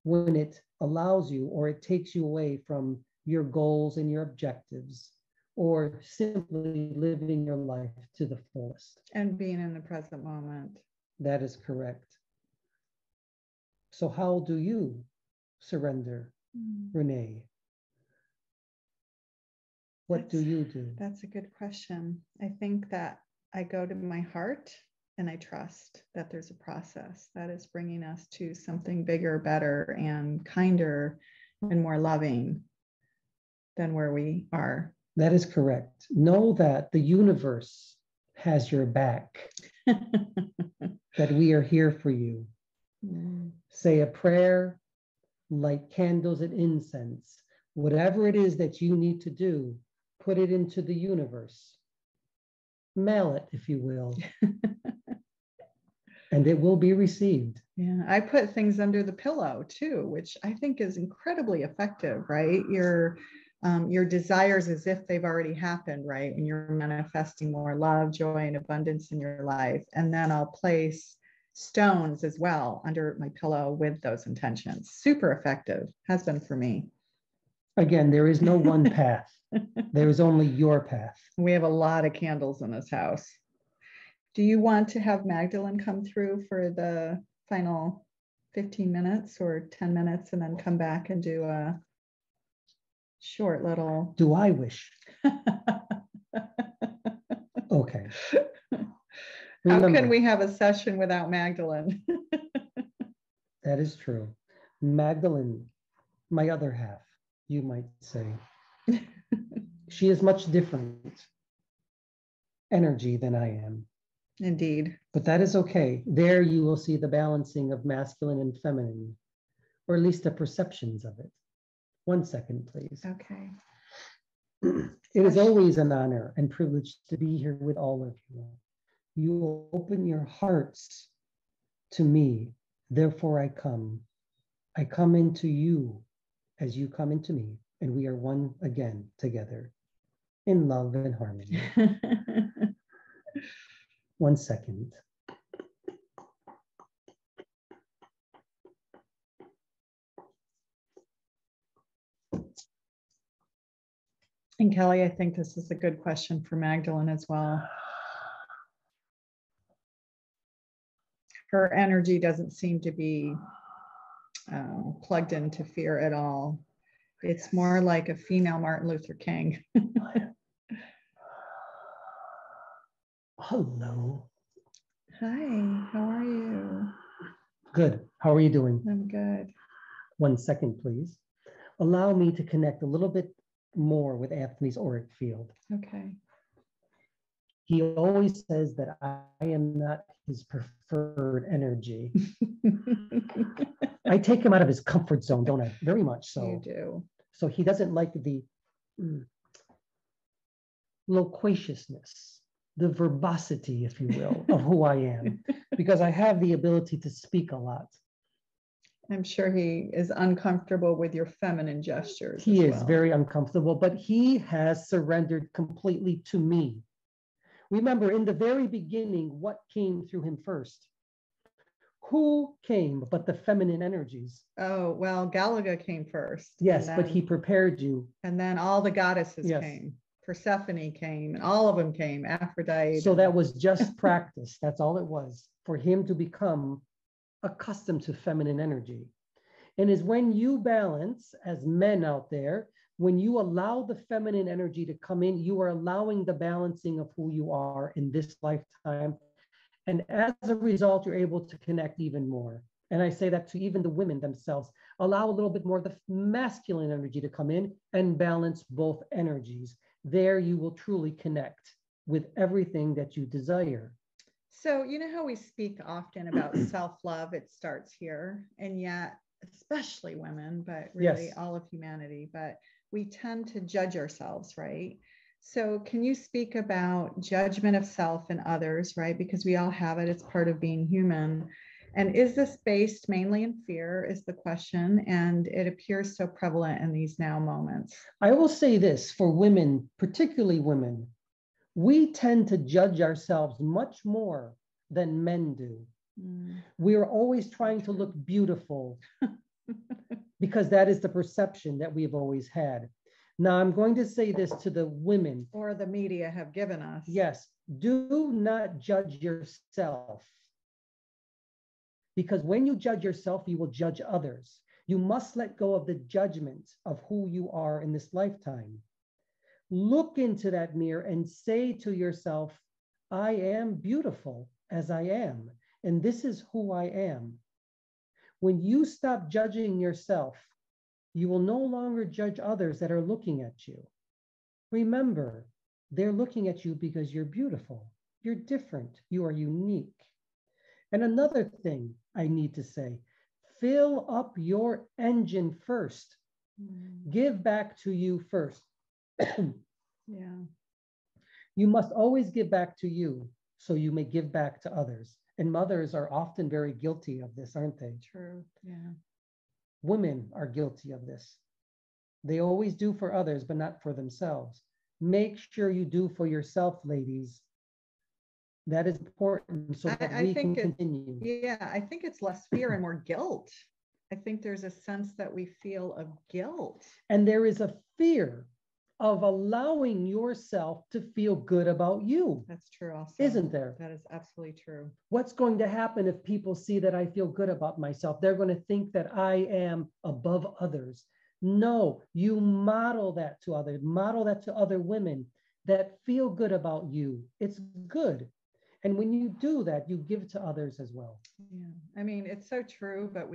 when it allows you or it takes you away from your goals and your objectives, or simply living your life to the fullest. And being in the present moment. That is correct. So how do you surrender, Renee? What do you do? That's a good question. I think that I go to my heart and I trust that there's a process that is bringing us to something bigger, better, and kinder and more loving than where we are. That is correct. Know that the universe has your back, that we are here for you. Say a prayer, light candles and incense, whatever it is that you need to do, put it into the universe. Mail it, if you will. And it will be received. Yeah, I put things under the pillow too, which I think is incredibly effective, right? Your desires as if they've already happened, right? When you're manifesting more love, joy, and abundance in your life. And then I'll place stones as well under my pillow with those intentions. Super effective, has been for me. Again, there is no one path. There is only your path. We have a lot of candles in this house. Do you want to have Magdalene come through for the final 15 minutes or 10 minutes and then come back and do a short little... Do I wish? Okay. Remember, how can we have a session without Magdalene? That is true. Magdalene, my other half, you might say. She is much different energy than I am. Indeed. But that is okay. There you will see the balancing of masculine and feminine, or at least the perceptions of it. 1 second, please. Okay. It is always an honor and privilege to be here with all of you. You open your hearts to me, therefore I come. I come into you as you come into me, and we are one again together in love and harmony. 1 second. And Kelly, I think this is a good question for Magdalene as well. Her energy doesn't seem to be plugged into fear at all. It's more like a female Martin Luther King. Hello. Hi, how are you? Good. How are you doing? I'm good. 1 second, please. Allow me to connect a little bit more with Anthony's auric field. Okay. He always says that I am not his preferred energy. I take him out of his comfort zone, don't I? Very much so. You do. So he doesn't like the loquaciousness, the verbosity, if you will, of who I am, because I have the ability to speak a lot. I'm sure he is uncomfortable with your feminine gestures. He is very uncomfortable, but he has surrendered completely to me. Remember, in the very beginning, what came through him first? Who came but the feminine energies? Oh, well, Galaga came first. Yes, but he prepared you. And then all the goddesses Yes. came. Persephone came, and all of them came. Aphrodite. So that was just practice. That's all it was, for him to become accustomed to feminine energy. And is when you balance, as men out there, when you allow the feminine energy to come in, you are allowing the balancing of who you are in this lifetime. And as a result, you're able to connect even more. And I say that to even the women themselves. Allow a little bit more of the masculine energy to come in and balance both energies. There you will truly connect with everything that you desire. So, you know how we speak often about self-love, it starts here, and yet, especially women, but really Yes. all of humanity, but we tend to judge ourselves, right? So can you speak about judgment of self and others, right? Because we all have it, it's part of being human. And is this based mainly in fear is the question, and it appears so prevalent in these now moments. I will say this for women, particularly women, we tend to judge ourselves much more than men do. We are always trying to look beautiful because that is the perception that we've always had. Now, I'm going to say this to the women. Or the media have given us. Yes, do not judge yourself. Because when you judge yourself, you will judge others. You must let go of the judgment of who you are in this lifetime. Look into that mirror and say to yourself, I am beautiful as I am, and this is who I am. When you stop judging yourself, you will no longer judge others that are looking at you. Remember, they're looking at you because you're beautiful, you're different, you are unique. And another thing I need to say, fill up your engine first. Give back to you first. Yeah. You must always give back to you so you may give back to others. And mothers are often very guilty of this, aren't they? True. Yeah. Women are guilty of this. They always do for others, but not for themselves. Make sure you do for yourself, ladies. That is important so that we can continue. Yeah, I think it's less fear and more guilt. I think there's a sense that we feel of guilt. And there is a fear of allowing yourself to feel good about you. That's true also. Isn't there? That is absolutely true. What's going to happen if people see that I feel good about myself? They're going to think that I am above others. No, you model that to others. Model that to other women that feel good about you. It's good. And when you do that, you give to others as well. Yeah, I mean, it's so true, but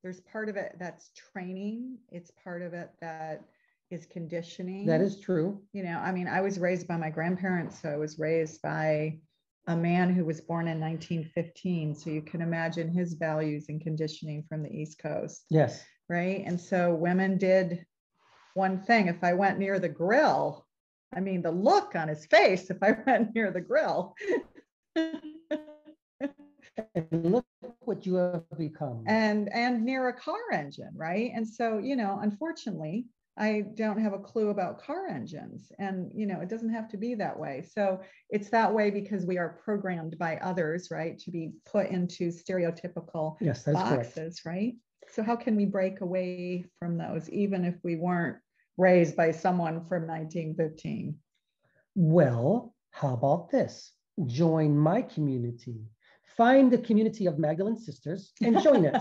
there's part of it that's training. It's part of it that is conditioning. That is true. You know, I mean, I was raised by my grandparents. So I was raised by a man who was born in 1915. So you can imagine his values and conditioning from the East Coast. Yes. Right. And so women did one thing. If I went near the grill, I mean, the look on his face, if I went near the grill. And look what you have become. And near a car engine, right? And so, you know, unfortunately, I don't have a clue about car engines. And, you know, it doesn't have to be that way. So it's that way because we are programmed by others, right? To be put into stereotypical boxes, right? So how can we break away from those, even if we weren't raised by someone from 1915? Well, how about this? Join my community. Find the community of Magdalene sisters and join it.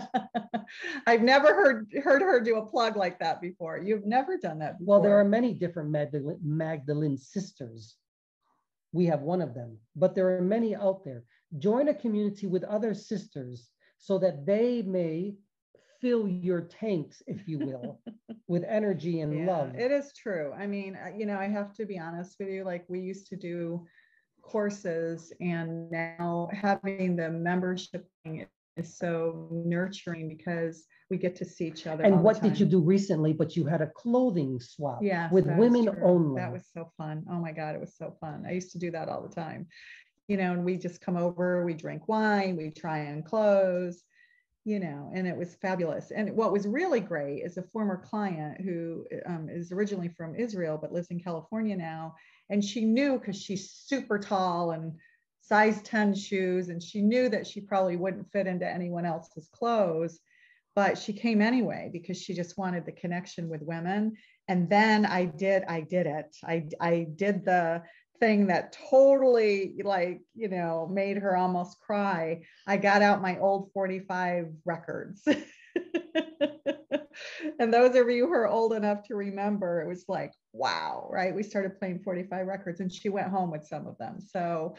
I've never heard her do a plug like that before. You've never done that before. Well, there are many different Magdalene sisters. We have one of them, but there are many out there. Join a community with other sisters so that they may fill your tanks, if you will, with energy and love. It is true. I mean, you know, I have to be honest with you, like we used to do courses, and now having the membership is so nurturing because we get to see each other. And what did you do recently? But you had a clothing swap with women only. That was so fun. Oh my God, it was so fun. I used to do that all the time. You know, and we just come over, we drink wine, we try on clothes. you know, and it was fabulous. And what was really great is a former client who is originally from Israel, but lives in California now. And she knew, because she's super tall and size 10 shoes, and she knew that she probably wouldn't fit into anyone else's clothes, but she came anyway because she just wanted the connection with women. And then I did it. I did the thing that totally, like, you know, made her almost cry. I got out my old 45 records. And those of you who are old enough to remember, it was like, wow, right? We started playing 45 records and she went home with some of them. So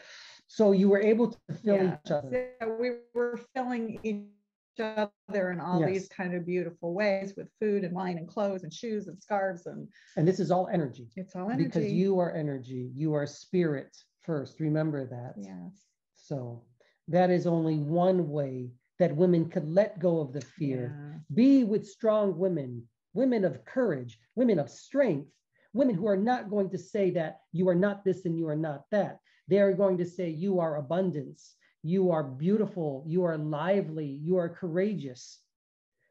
you were able to fill each other. So we were filling each other in all these kind of beautiful ways, with food and wine and clothes and shoes and scarves. And this is all energy. It's all energy. Because you are energy. You are spirit first. Remember that. Yes. So that is only one way that women could let go of the fear. Be with strong women, women of courage, women of strength, women who are not going to say that you are not this and you are not that. They are going to say you are abundance, you are beautiful, you are lively, you are courageous,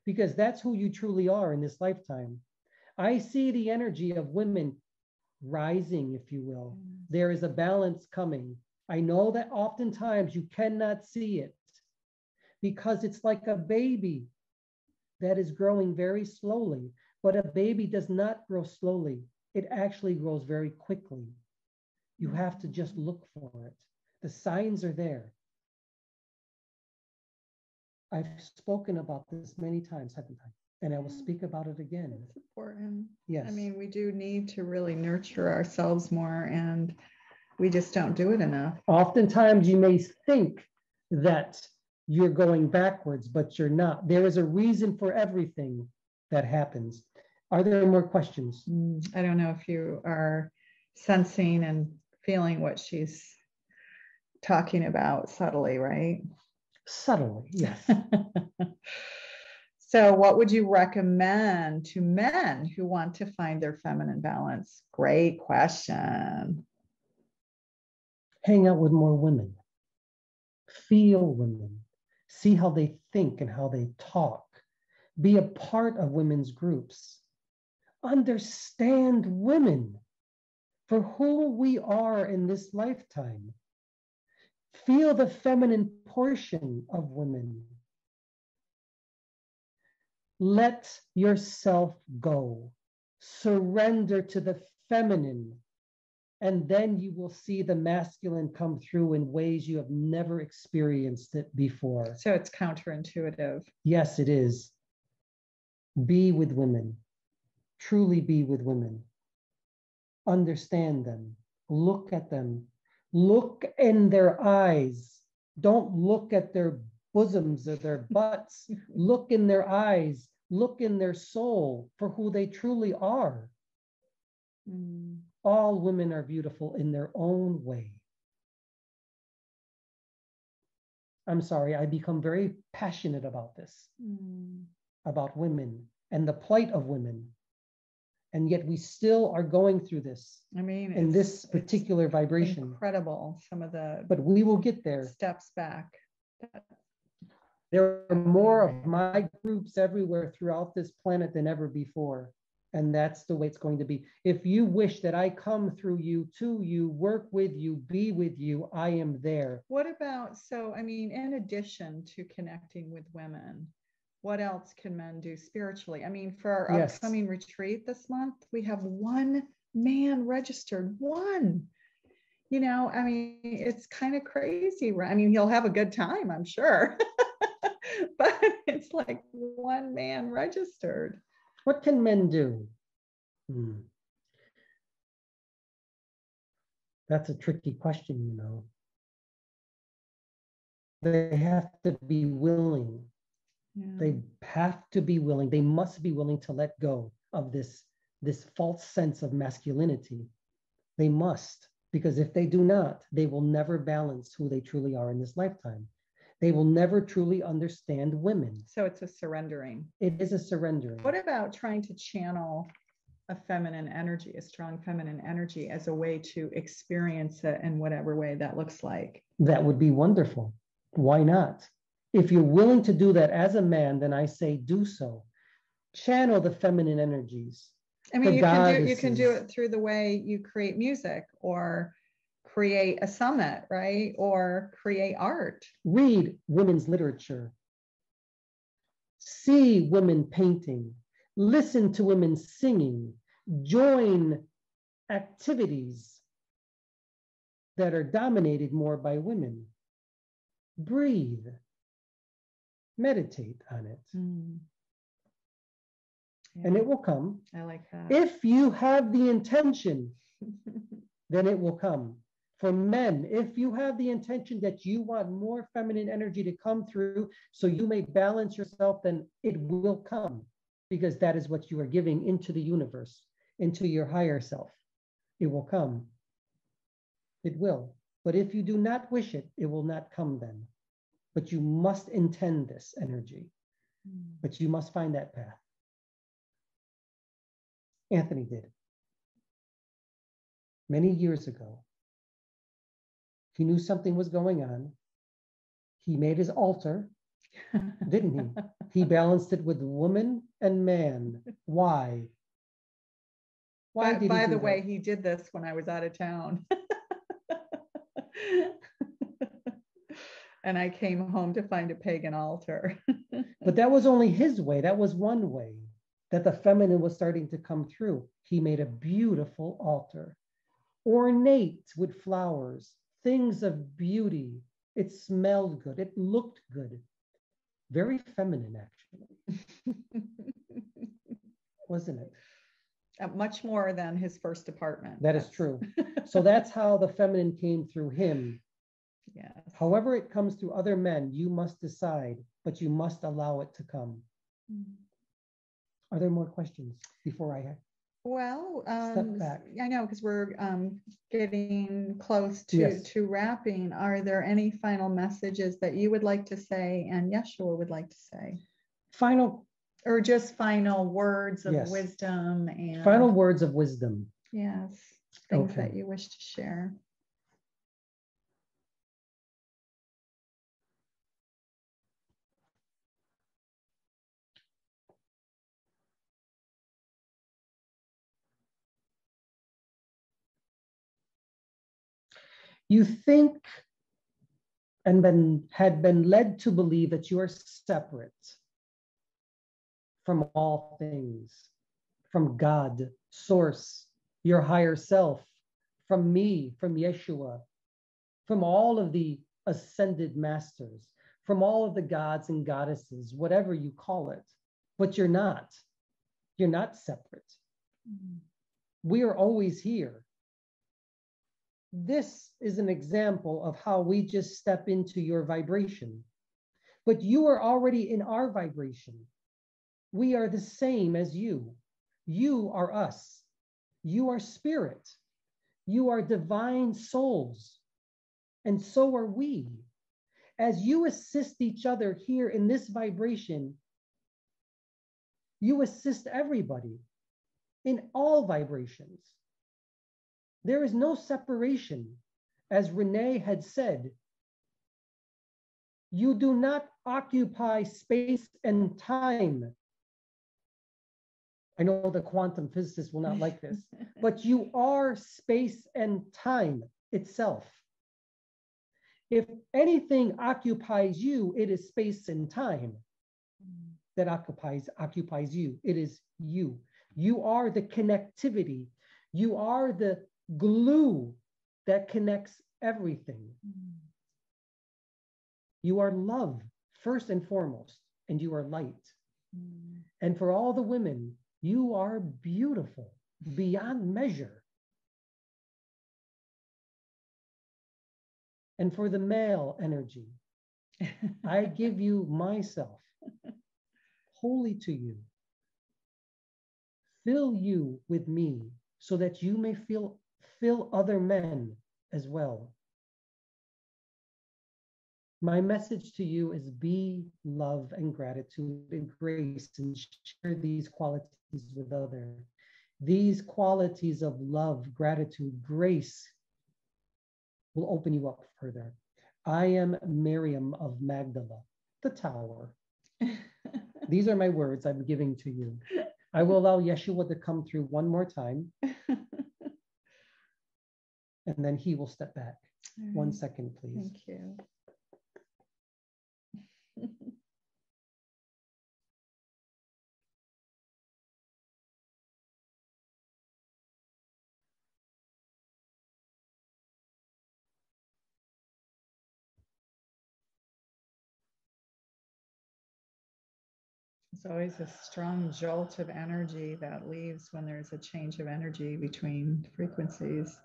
because that's who you truly are in this lifetime. I see the energy of women rising, if you will. There is a balance coming. I know that oftentimes you cannot see it because it's like a baby that is growing very slowly, but a baby does not grow slowly. It actually grows very quickly. You have to just look for it. The signs are there. I've spoken about this many times, haven't I? And I will speak about it again. It's important. Yes. I mean, we do need to really nurture ourselves more, and we just don't do it enough. Oftentimes you may think that you're going backwards, but you're not. There is a reason for everything that happens. Are there more questions? I don't know if you are sensing and feeling what she's talking about subtly, right? Subtly, yes. So what would you recommend to men who want to find their feminine balance? Great question. Hang out with more women. Feel women. See how they think and how they talk. Be a part of women's groups. Understand women for who we are in this lifetime. Feel the feminine portion of women. Let yourself go. Surrender to the feminine, and then you will see the masculine come through in ways you have never experienced it before. So it's counterintuitive. Yes, it is. Be with women. Truly be with women. Understand them. Look at them. Look in their eyes. Don't look at their bosoms or their butts. Look in their eyes. Look in their soul for who they truly are. All women are beautiful in their own way. I'm sorry, I become very passionate about this, about women and the plight of women. And yet we still are going through this. I mean, in this particular vibration. Incredible, some of the but we will get there. Steps back. There are more of my groups everywhere throughout this planet than ever before. And that's the way it's going to be. If you wish that I come through you, to you, work with you, be with you, I am there. What about, so, I mean, in addition to connecting with women, what else can men do spiritually? I mean, for our upcoming retreat this month, we have one man registered, one. You know, I mean, it's kind of crazy, right? I mean, he'll have a good time, I'm sure. But it's like one man registered. What can men do? That's a tricky question, you know. They have to be willing. They have to be willing. They must be willing to let go of this false sense of masculinity. They must, because if they do not, they will never balance who they truly are in this lifetime. They will never truly understand women. So it's a surrendering. It is a surrendering. What about trying to channel a feminine energy, a strong feminine energy, as a way to experience it in whatever way that looks like? That would be wonderful. Why not? If you're willing to do that as a man, then I say do so. Channel the feminine energies. I mean, you can do it through the way you create music or create a summit, right? Or create art. Read women's literature. See women painting. Listen to women singing. Join activities that are dominated more by women. Breathe. Meditate on it. Yeah. And it will come. I like that. If you have the intention, then it will come. For men, if you have the intention that you want more feminine energy to come through so you may balance yourself, then it will come, because that is what you are giving into the universe, into your higher self. It will come. It will. But if you do not wish it, it will not come then. But you must intend this energy. But you must find that path. Anthony did. Many years ago. He knew something was going on. He made his altar, didn't he? He balanced it with woman and man. Why? Why did he do that? By the way, he did this when I was out of town. And I came home to find a pagan altar. But that was only his way. That was one way that the feminine was starting to come through. He made a beautiful altar, ornate with flowers, things of beauty. It smelled good. It looked good. Very feminine, actually. Wasn't it? Much more than his first apartment. That is true. So that's how the feminine came through him. Yes. However it comes through other men, you must decide, but you must allow it to come. Are there more questions before I Well, step back? I know, because we're getting close to wrapping. Are there any final messages that you would like to say and Yeshua would like to say? Final, or just final words of wisdom and final words of wisdom. Yes, things that you wish to share. You think and had been led to believe that you are separate from all things, from God, source, your higher self, from me, from Yeshua, from all of the ascended masters, from all of the gods and goddesses, whatever you call it. But you're not. You're not separate. We are always here. This is an example of how we just step into your vibration. But you are already in our vibration. We are the same as you. You are us. You are spirit. You are divine souls. And so are we. As you assist each other here in this vibration, you assist everybody in all vibrations. There is no separation. As Renee had said, you do not occupy space and time. I know the quantum physicists will not like this, but you are space and time itself. If anything occupies you, it is space and time that occupies you. It is you. You are the connectivity. You are the glue that connects everything. You are love, first and foremost, and you are light. And for all the women, you are beautiful beyond measure. And for the male energy, I give you myself, wholly to you. Fill you with me so that you may fill other men as well. My message to you is be love and gratitude and grace, and share these qualities with others. These qualities of love, gratitude, grace will open you up further. I am Miriam of Magdala. the tower. These are my words I'm giving to you. I will allow Yeshua to come through one more time. And then he will step back. 1 second, please. Thank you. There's always a strong jolt of energy that leaves when there's a change of energy between frequencies.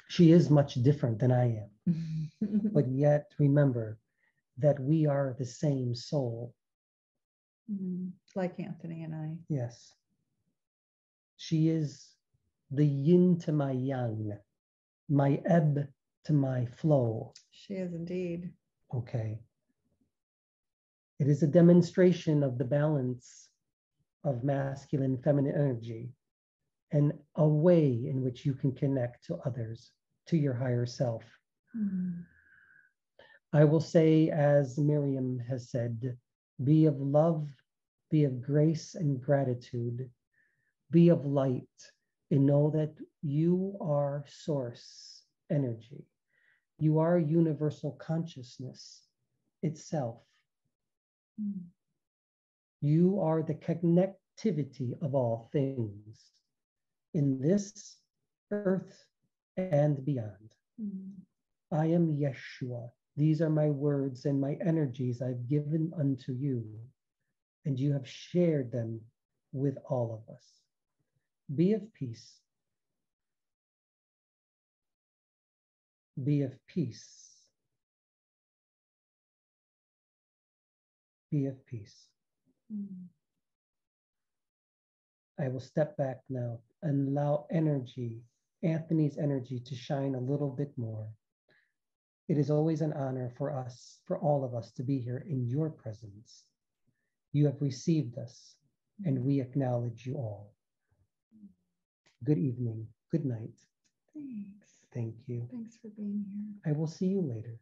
She is much different than I am. But yet remember that we are the same soul. Like Anthony and I. Yes. She is the yin to my yang, my ebb to my flow. She is indeed. Okay. It is a demonstration of the balance of masculine and feminine energy and a way in which you can connect to others, to your higher self. I will say, as Miriam has said, be of love, be of grace and gratitude, be of light, and know that you are source energy. You are universal consciousness itself. You are the connectivity of all things in this earth and beyond. I am Yeshua. These are my words and my energies I've given unto you, and you have shared them with all of us. Be of peace. Be of peace. Be of peace. I will step back now and allow energy, Anthony's energy, to shine a little bit more. It is always an honor for us, for all of us, to be here in your presence. You have received us, and we acknowledge you all. Good evening. Good night. Thanks. Thank you. Thanks for being here. I will see you later.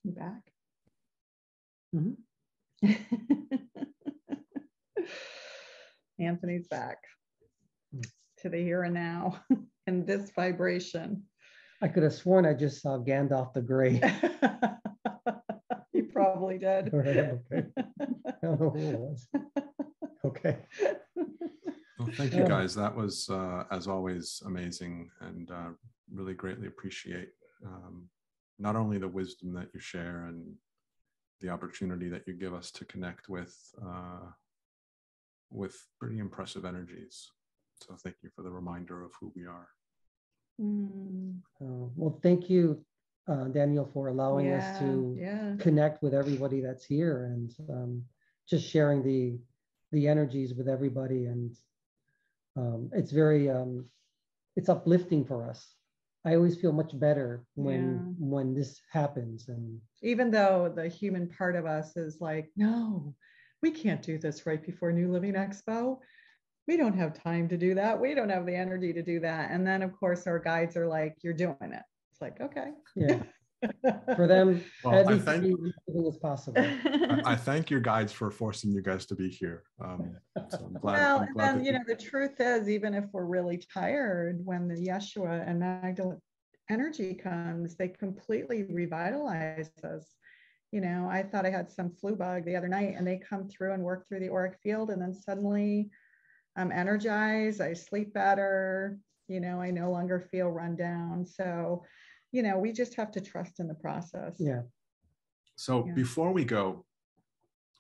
You back? Anthony's back to the here and now and this vibration. I could have sworn I just saw Gandalf the Grey. You probably did. Okay. I don't know who it was. Okay. Well, thank you guys. That was, as always, amazing, and really greatly appreciate not only the wisdom that you share and the opportunity that you give us to connect with pretty impressive energies. So thank you for the reminder of who we are. Well, thank you, Daniel, for allowing us to connect with everybody that's here and just sharing the energies with everybody. And it's very, it's uplifting for us. I always feel much better when this happens. And even though the human part of us is like, no, we can't do this right before New Living Expo. We don't have time to do that. We don't have the energy to do that. And then, of course, our guides are like, you're doing it. It's like, okay. Yeah. For them, well, everything is possible. I thank your guides for forcing you guys to be here. So I'm glad. Well, I'm glad and then, the truth is, even if we're really tired, when the Yeshua and Magdalene energy comes, they completely revitalize us. I thought I had some flu bug the other night, and they come through and work through the auric field, and then suddenly I'm energized, I sleep better, I no longer feel run down. So, we just have to trust in the process. Yeah. So before we go,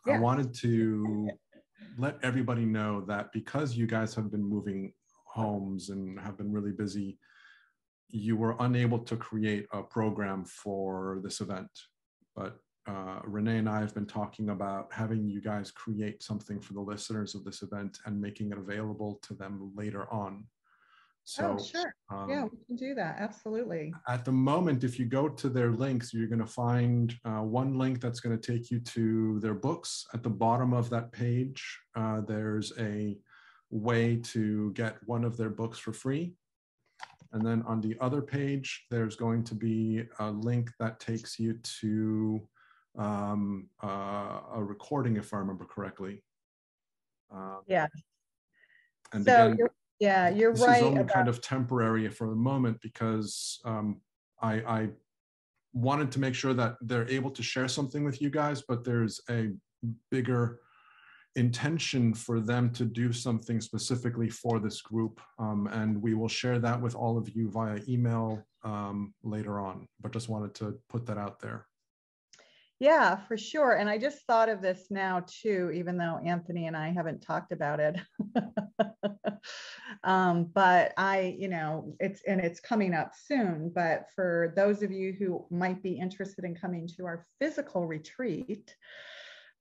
I wanted to let everybody know that because you guys have been moving homes and have been really busy, you were unable to create a program for this event. But Renee and I have been talking about having you guys create something for the listeners of this event and making it available to them later on. So, sure. Yeah, we can do that. Absolutely. At the moment, if you go to their links, you're going to find one link that's going to take you to their books. At the bottom of that page, there's a way to get one of their books for free. And then on the other page, there's going to be a link that takes you to a recording, if I remember correctly. Yeah. And so again, you're this right. is only kind of temporary for the moment because I wanted to make sure that they're able to share something with you guys, but there's a bigger intention for them to do something specifically for this group. And we will share that with all of you via email later on, but just wanted to put that out there. Yeah, for sure. And I just thought of this now too, even though Anthony and I haven't talked about it. But it's coming up soon. But for those of you who might be interested in coming to our physical retreat,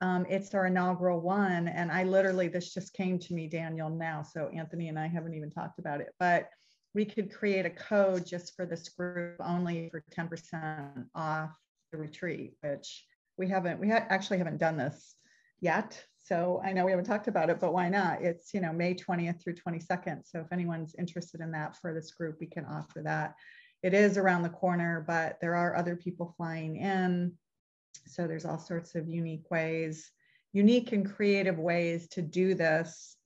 it's our inaugural one. And this just came to me, Daniel, now. So Anthony and I haven't even talked about it, but we could create a code just for this group only for 10% off the retreat, which we actually haven't done this yet. So I know we haven't talked about it, but why not? It's, May 20th through 22nd. So if anyone's interested in that for this group, we can offer that. It is around the corner, but there are other people flying in. So there's all sorts of unique and creative ways to do this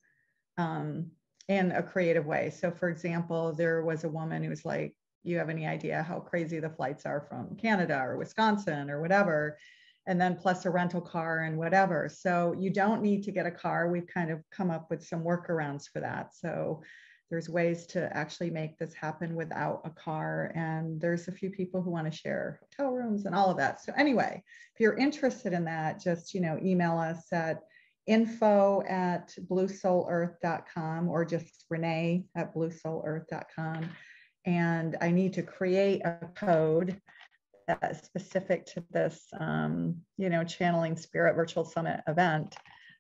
in a creative way. So for example, there was a woman who was like, you have any idea how crazy the flights are from Canada or Wisconsin or whatever, and then plus a rental car and whatever. So you don't need to get a car. We've kind of come up with some workarounds for that. So there's ways to actually make this happen without a car. And there's a few people who want to share hotel rooms and all of that. So anyway, if you're interested in that, just, email us at info@bluesoulearth.com or just Renee@bluesoulearth.com. And I need to create a code that's specific to this, Channeling Spirit Virtual Summit event.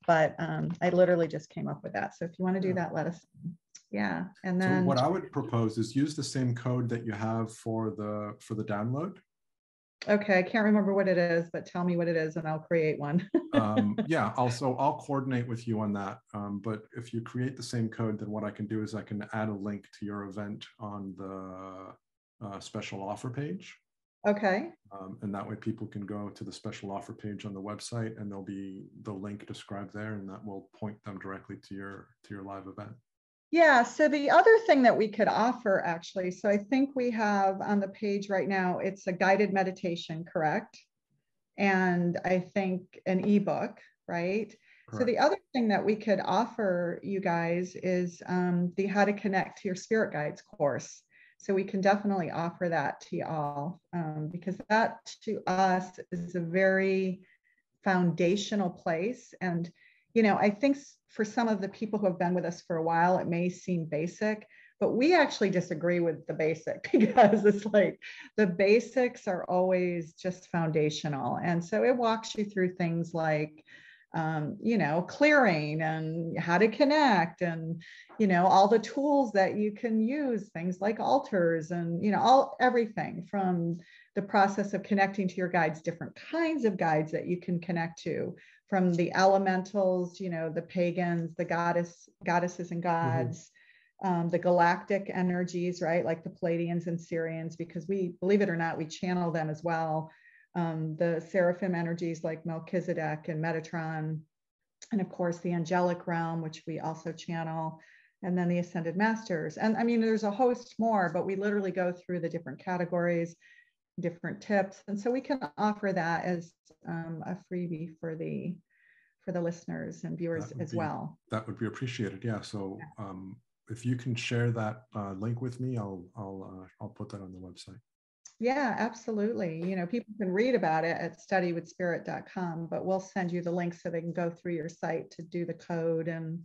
But I literally just came up with that. So if you want to do that, let us know. Yeah. And then so what I would propose is use the same code that you have for the download. Okay, I can't remember what it is, but tell me what it is and I'll create one. Yeah, I'll coordinate with you on that. But if you create the same code, then what I can do is I can add a link to your event on the special offer page. Okay. And that way people can go to the special offer page on the website and there'll be the link described there, and that will point them directly to your live event. Yeah, so the other thing that we could offer actually, so I think we have on the page right now, it's a guided meditation, correct? And I think an ebook, right? Correct. So the other thing that we could offer you guys is the How to Connect to Your Spirit Guides course. So we can definitely offer that to y'all because that to us is a very foundational place. And I think for some of the people who have been with us for a while, it may seem basic, but we actually disagree with the basic because it's like the basics are always just foundational. And so it walks you through things like, clearing and how to connect and, all the tools that you can use, things like altars and, everything from the process of connecting to your guides, different kinds of guides that you can connect to, from the elementals, the pagans, the goddesses and gods, the galactic energies, right? Like the Pleiadians and Sirians, because we, believe it or not, we channel them as well. The seraphim energies like Melchizedek and Metatron, and of course the angelic realm, which we also channel, and then the ascended masters. And I mean, there's a host more, but we literally go through the different categories, different tips. And so we can offer that as a freebie for the the listeners and viewers as well. That would be appreciated. Yeah. So if you can share that link with me, I'll put that on the website. Yeah, absolutely. You know, people can read about it at studywithspirit.com, but we'll send you the link so they can go through your site to do the code and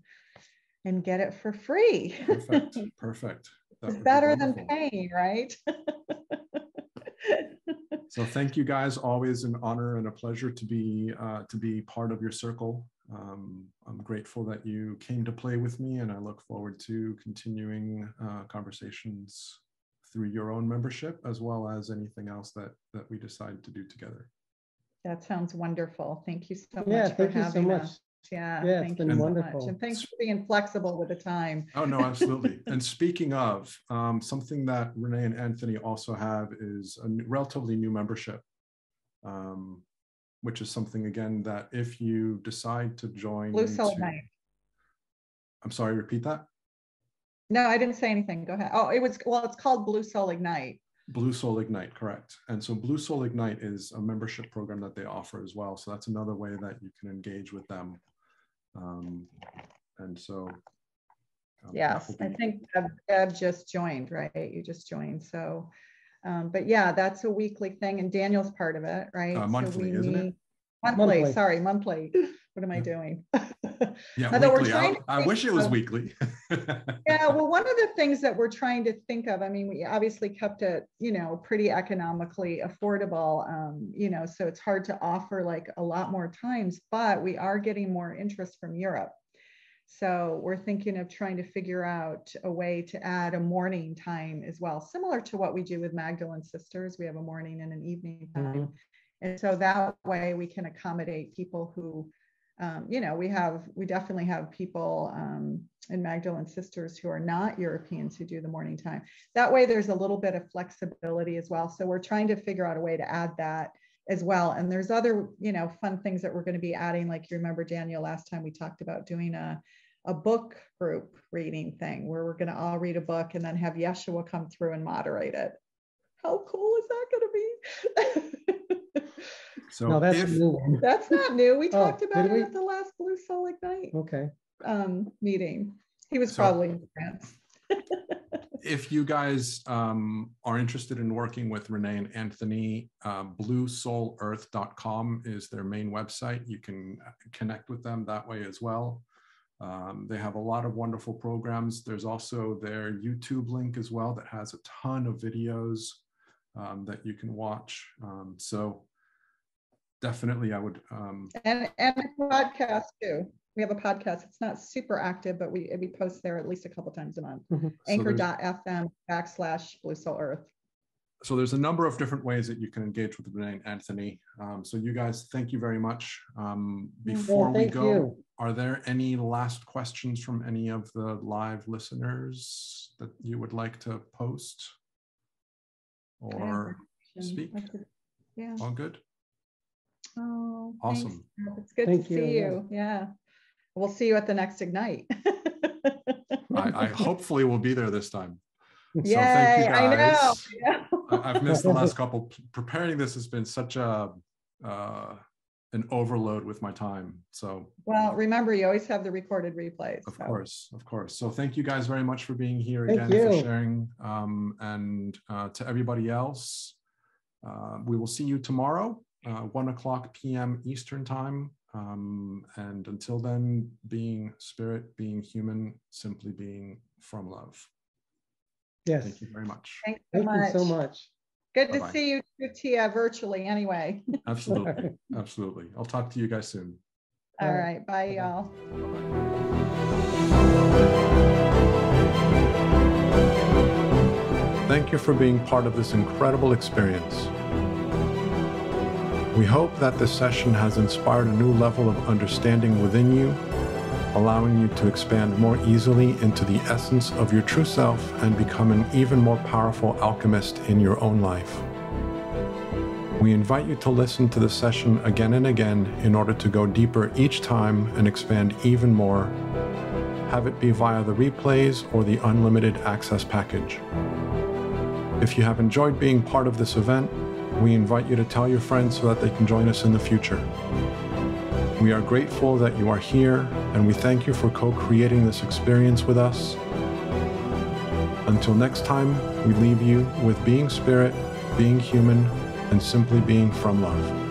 get it for free. Perfect. Perfect. It's better than paying, right? So thank you guys. Always an honor and a pleasure to be part of your circle. I'm grateful that you came to play with me, and I look forward to continuing conversations through your own membership, as well as anything else that we decide to do together. That sounds wonderful. Thank you so much for having us. Yeah, thank you so much. And thanks for being flexible with the time. Oh, no, absolutely. And speaking of, something that Renee and Anthony also have is a relatively new membership, which is something, again, that if you decide to join... Blue Soul Ignite. I'm sorry, repeat that? No, I didn't say anything. Go ahead. Oh, it's called Blue Soul Ignite. Blue Soul Ignite, correct. And so Blue Soul Ignite is a membership program that they offer as well. So that's another way that you can engage with them. And so yes, I think Deb just joined, right? You just joined. So but yeah, that's a weekly thing, and Daniel's part of it, right? Monthly, isn't it? Monthly. Sorry, monthly. What am I doing? Yeah, weekly. I wish it was weekly. Yeah, well, one of the things that we're trying to think of, I mean, we obviously kept it, you know, pretty economically affordable, you know, so it's hard to offer like a lot more times, but we are getting more interest from Europe. So we're thinking of trying to figure out a way to add a morning time as well, similar to what we do with Magdalene Sisters. We have a morning and an evening time. Mm-hmm. And so that way we can accommodate people who, you know, we definitely have people in Magdalene Sisters who are not Europeans who do the morning time. That way there's a little bit of flexibility as well. So we're trying to figure out a way to add that as well. And there's other, you know, fun things that we're going to be adding. Like, you remember, Daniel, last time we talked about doing a book group reading thing where we're going to all read a book and then have Yeshua come through and moderate it. How cool is that going to be? So no, that's a new one. That's not new. We talked about it at the last Blue Soul Ignite meeting. He was probably in France. If you guys are interested in working with Renee and Anthony, bluesoulearth.com is their main website. You can connect with them that way as well. They have a lot of wonderful programs. There's also their YouTube link as well that has a ton of videos that you can watch. So definitely I would. And a podcast too. We have a podcast. It's not super active, but we post there at least a couple times a month. Mm-hmm. Anchor.fm/Blue Soul Earth. So there's a number of different ways that you can engage with Renee and Anthony. So you guys, thank you very much. Before we go, are there any last questions from any of the live listeners that you would like to post or speak? Yeah. All good? Oh, awesome. Thanks. It's good to see you. Yeah. We'll see you at the next Ignite. I hopefully will be there this time. Yay, so thank you guys. I know. I've missed the last couple. Preparing this has been such an overload with my time. So, well, remember, you always have the recorded replays. Of course. So thank you guys very much for being here again, for sharing. And to everybody else, we will see you tomorrow, 1:00 p.m. Eastern time. And until then, being spirit, being human, simply being from love. Yes. Thank you very much. Thank you so much. Good to see you, Tia, virtually anyway. Absolutely. Absolutely. I'll talk to you guys soon. All right. Bye, y'all. Thank you for being part of this incredible experience. We hope that this session has inspired a new level of understanding within you, allowing you to expand more easily into the essence of your true self and become an even more powerful alchemist in your own life. We invite you to listen to the session again and again in order to go deeper each time and expand even more, have it be via the replays or the unlimited access package. If you have enjoyed being part of this event, we invite you to tell your friends so that they can join us in the future. We are grateful that you are here, and we thank you for co-creating this experience with us. Until next time, we leave you with being spirit, being human, and simply being from love.